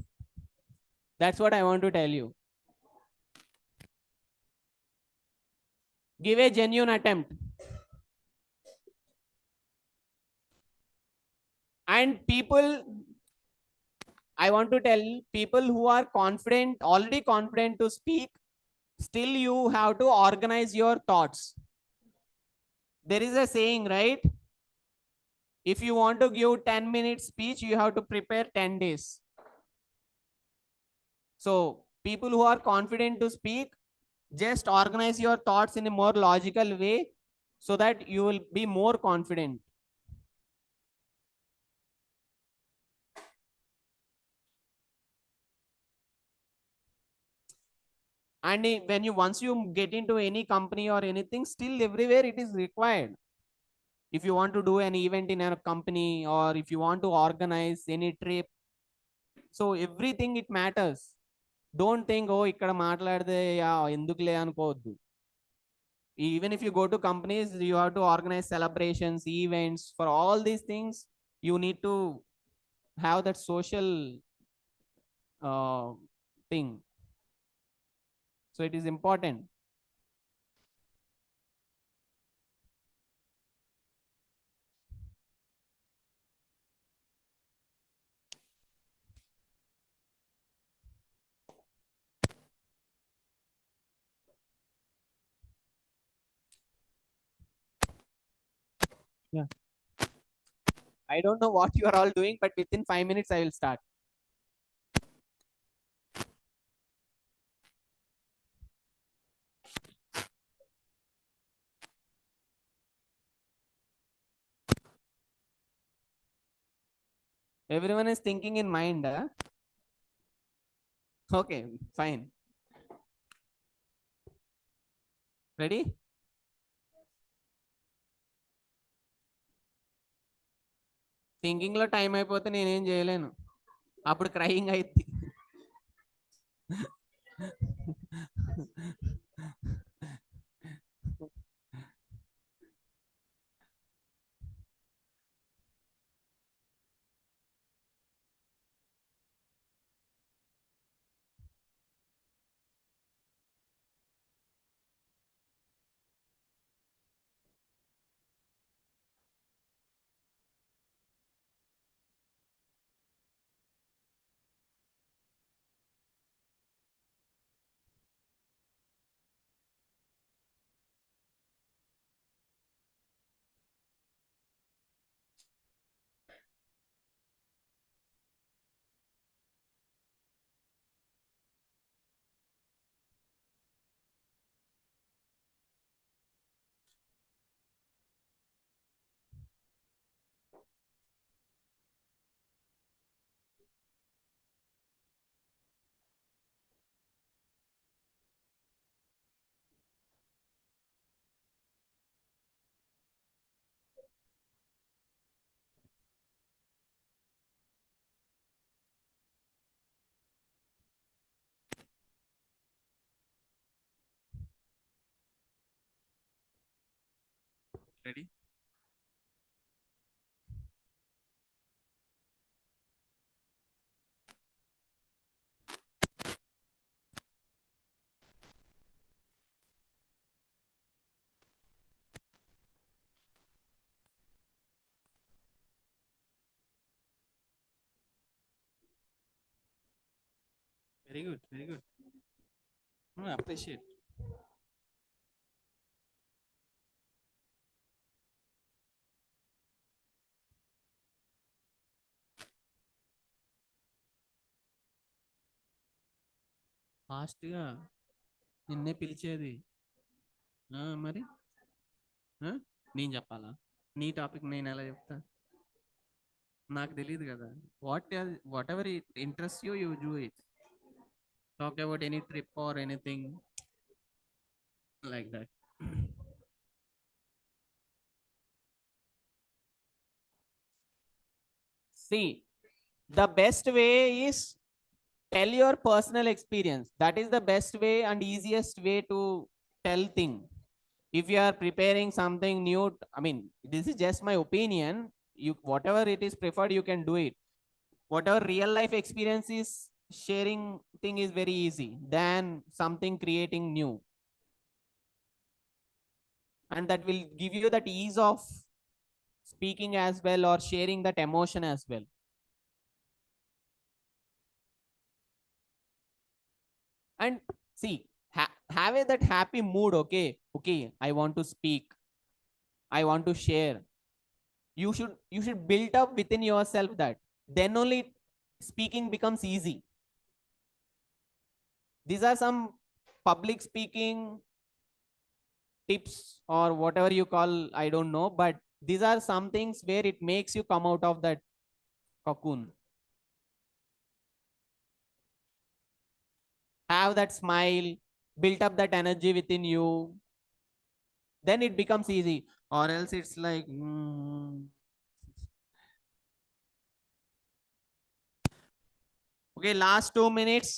That's what I want to tell you. Give a genuine attempt. And people, I want to tell people who are confident, already confident to speak, still you have to organize your thoughts. There is a saying, right? If you want to give 10-minute speech, you have to prepare 10 days. So people who are confident to speak, just organize your thoughts in a more logical way so that you will be more confident. And when once you get into any company or anything, still everywhere it is required. If you want to do an event in a company, or if you want to organize any trip, so everything it matters. Don't think, oh, ikkada maatladade endukle anukovoddu. Even if you go to companies, you have to organize celebrations, events. For all these things, you need to have that social thing. So it is important. Yeah. I don't know what you are all doing, but within 5 minutes I will start. Everyone is thinking in mind. Huh? Okay, fine. Ready? Thinking లో time అయిపోతే నేనేం చేయలేను, అప్పుడు crying అయింది. Ready? Very good, very good. Appreciate. ఫాస్ట్గా నిన్నే పిలిచేది. మరి నేను చెప్పాలా? నీ టాపిక్ నేను ఎలా చెప్తా? నాకు తెలియదు కదా. What ever it interest you you do it. Talk about any trip or anything like that. See, the best way is tell your personal experience. That is the best way and easiest way to tell thing. If you are preparing something new, I mean, this is just my opinion. You whatever it is preferred, you can do it. Whatever real life experience is, sharing thing is very easy than something creating new, and that will give you that ease of speaking as well or sharing that emotion as well. And see, have that happy mood. Okay, I want to speak, I want to share. You should build up within yourself that, then only speaking becomes easy. These are some public speaking tips or whatever you call, I don't know, but these are some things where it makes you come out of that cocoon. Have that smile, build up that energy within you, then it becomes easy. Or else it's like okay, last 2 minutes.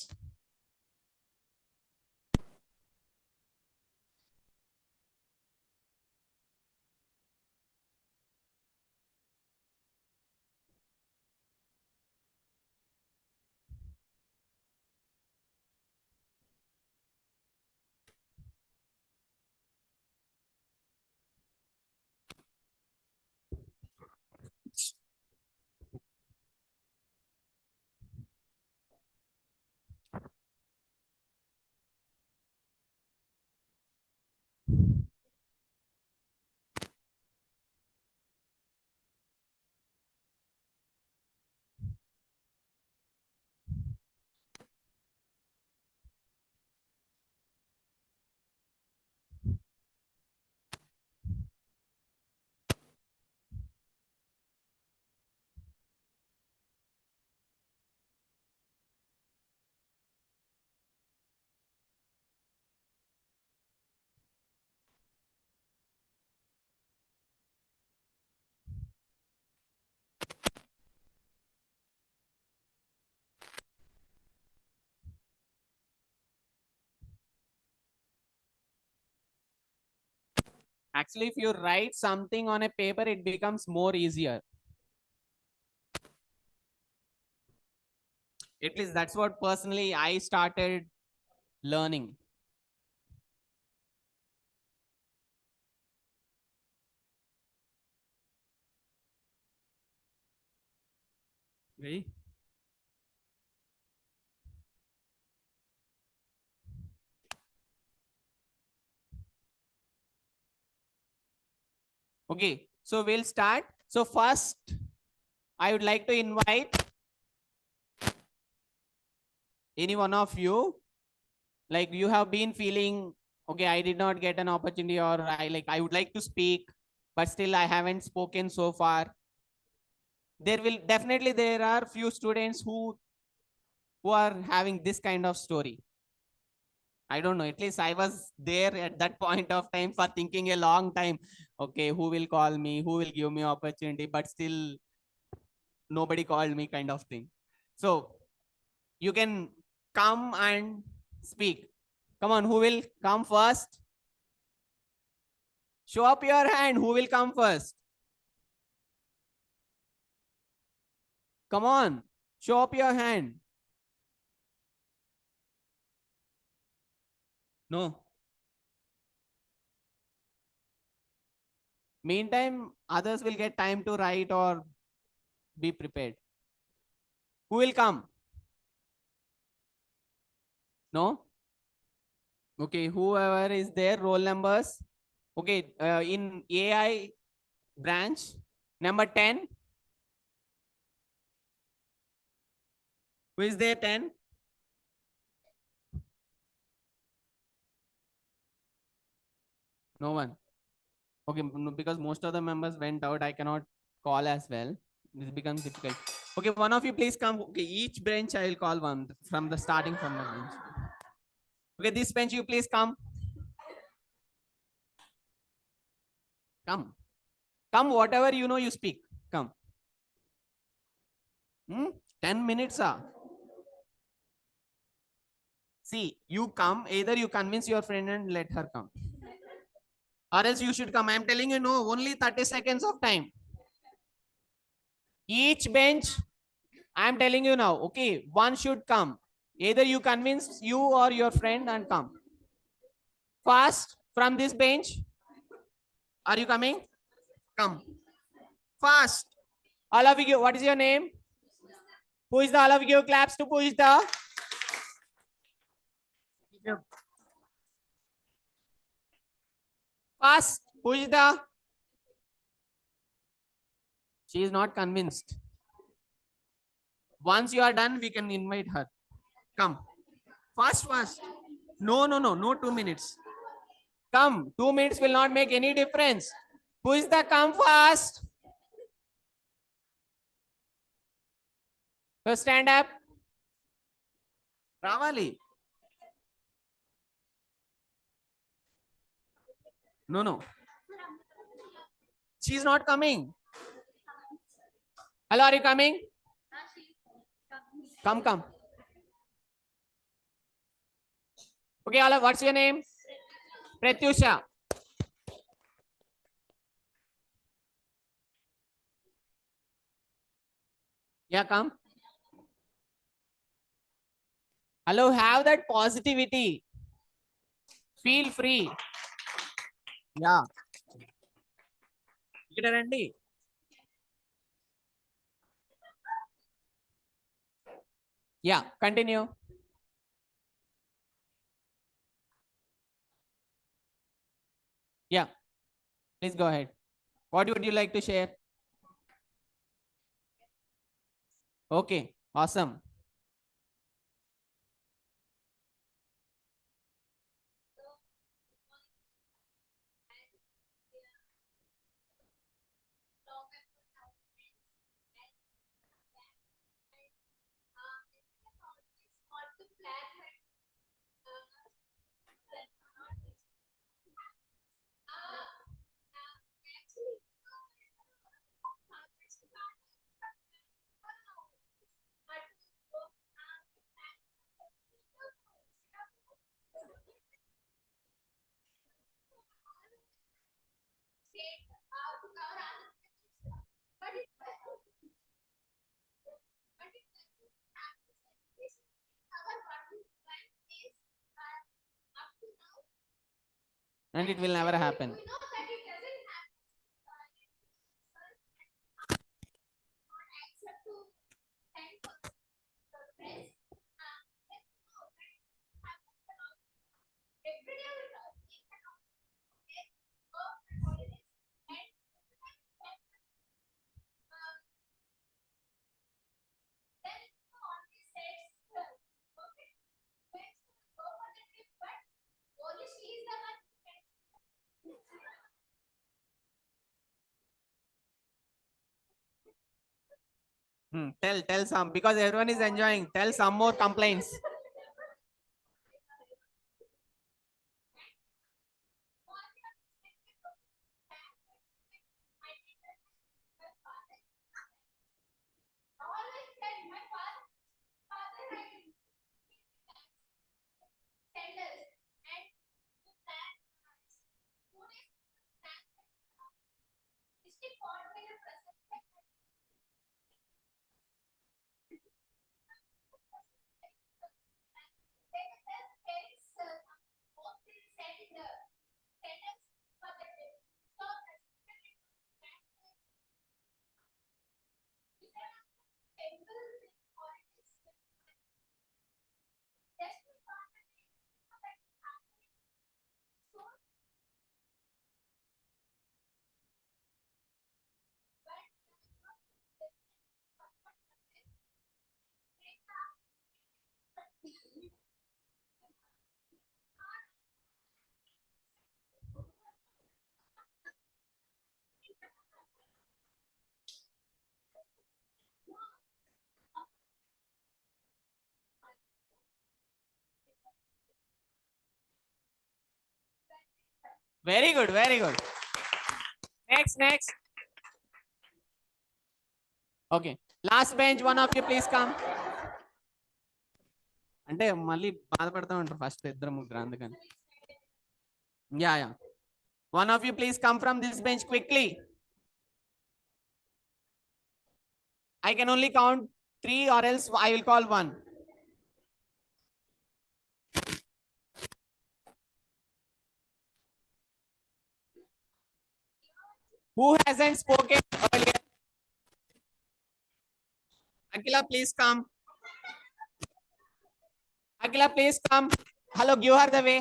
Actually, if you write something on a paper, it becomes more easier. At least that's what personally I started learning. Ready? Okay, so we'll start. So first, I would like to invite any one of you, like you have been feeling, okay, I did not get an opportunity, or I would like to speak, but still I haven't spoken so far. There are few students who are having this kind of story. I don't know. At least I was there at that point of time for thinking a long time. Okay, who will call me? Who will give me opportunity? But still, nobody called me, kind of thing. So you can come and speak. Come on, who will come first? Show up your hand. Who will come first? Come on, show up your hand. No. Meantime, others will get time to write or be prepared. Who will come? No? Okay, whoever is there, roll numbers. Okay, in AI branch, number 10. Who is there, 10? No one. Okay, because most of the members went out, I cannot call as well. This becomes difficult. Okay, one of you please come. Okay, each bench I will call one from the starting from the bench. Okay, this bench you please come. Come. Come, whatever you know, you speak. Come. 10 minutes. See, you come, either you convince your friend and let her come. Or else you should come. I'm telling you, no, only 30 seconds of time. Each bench, I'm telling you now, okay, one should come. Either you convince you or your friend and come. Fast from this bench. Are you coming? Come. Fast. All of you, what is your name? Push the all of you claps to push the. Fast. Push the. She is not convinced. Once you are done, we can invite her. Come. Fast, fast. No, no, no, no 2 minutes. Come. 2 minutes will not make any difference. Push the come fast. So stand up. Ravali. No, no. She's not coming. Hello, are you coming? Come, come. Okay, Olive, what's your name? Pratyusha. Yeah, come. Hello, have that positivity. Feel free. Yeah. ఇక్కడ రండి. Yeah, continue. Yeah, please go ahead. What would you like to share? Okay, awesome. And it will never happen. Tell some, because everyone is enjoying. Tell some more complaints. Very good, very good. Next. Okay. Last bench, one of you please come. అంటే మళ్ళీ బాధపడతా ఉంటారు first ఇద్దరు ముగ్గురు అందుకని. Yeah. One of you please come from this bench quickly. I can only count 3 or else I will call 1. Who hasn't spoken earlier? Akila, please come. Akila, please come. Hello, give her the way.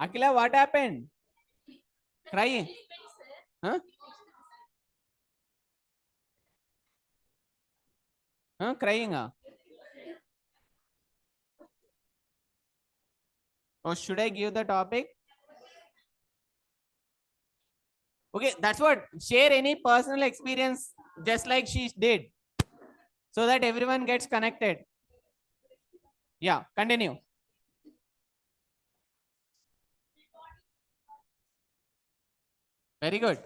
Akila, what happened? Crying? Huh? Huh? Crying? Or should I give the topic? Okay, that's what. Share any personal experience just like she did, so that everyone gets connected. Yeah, continue. Very good.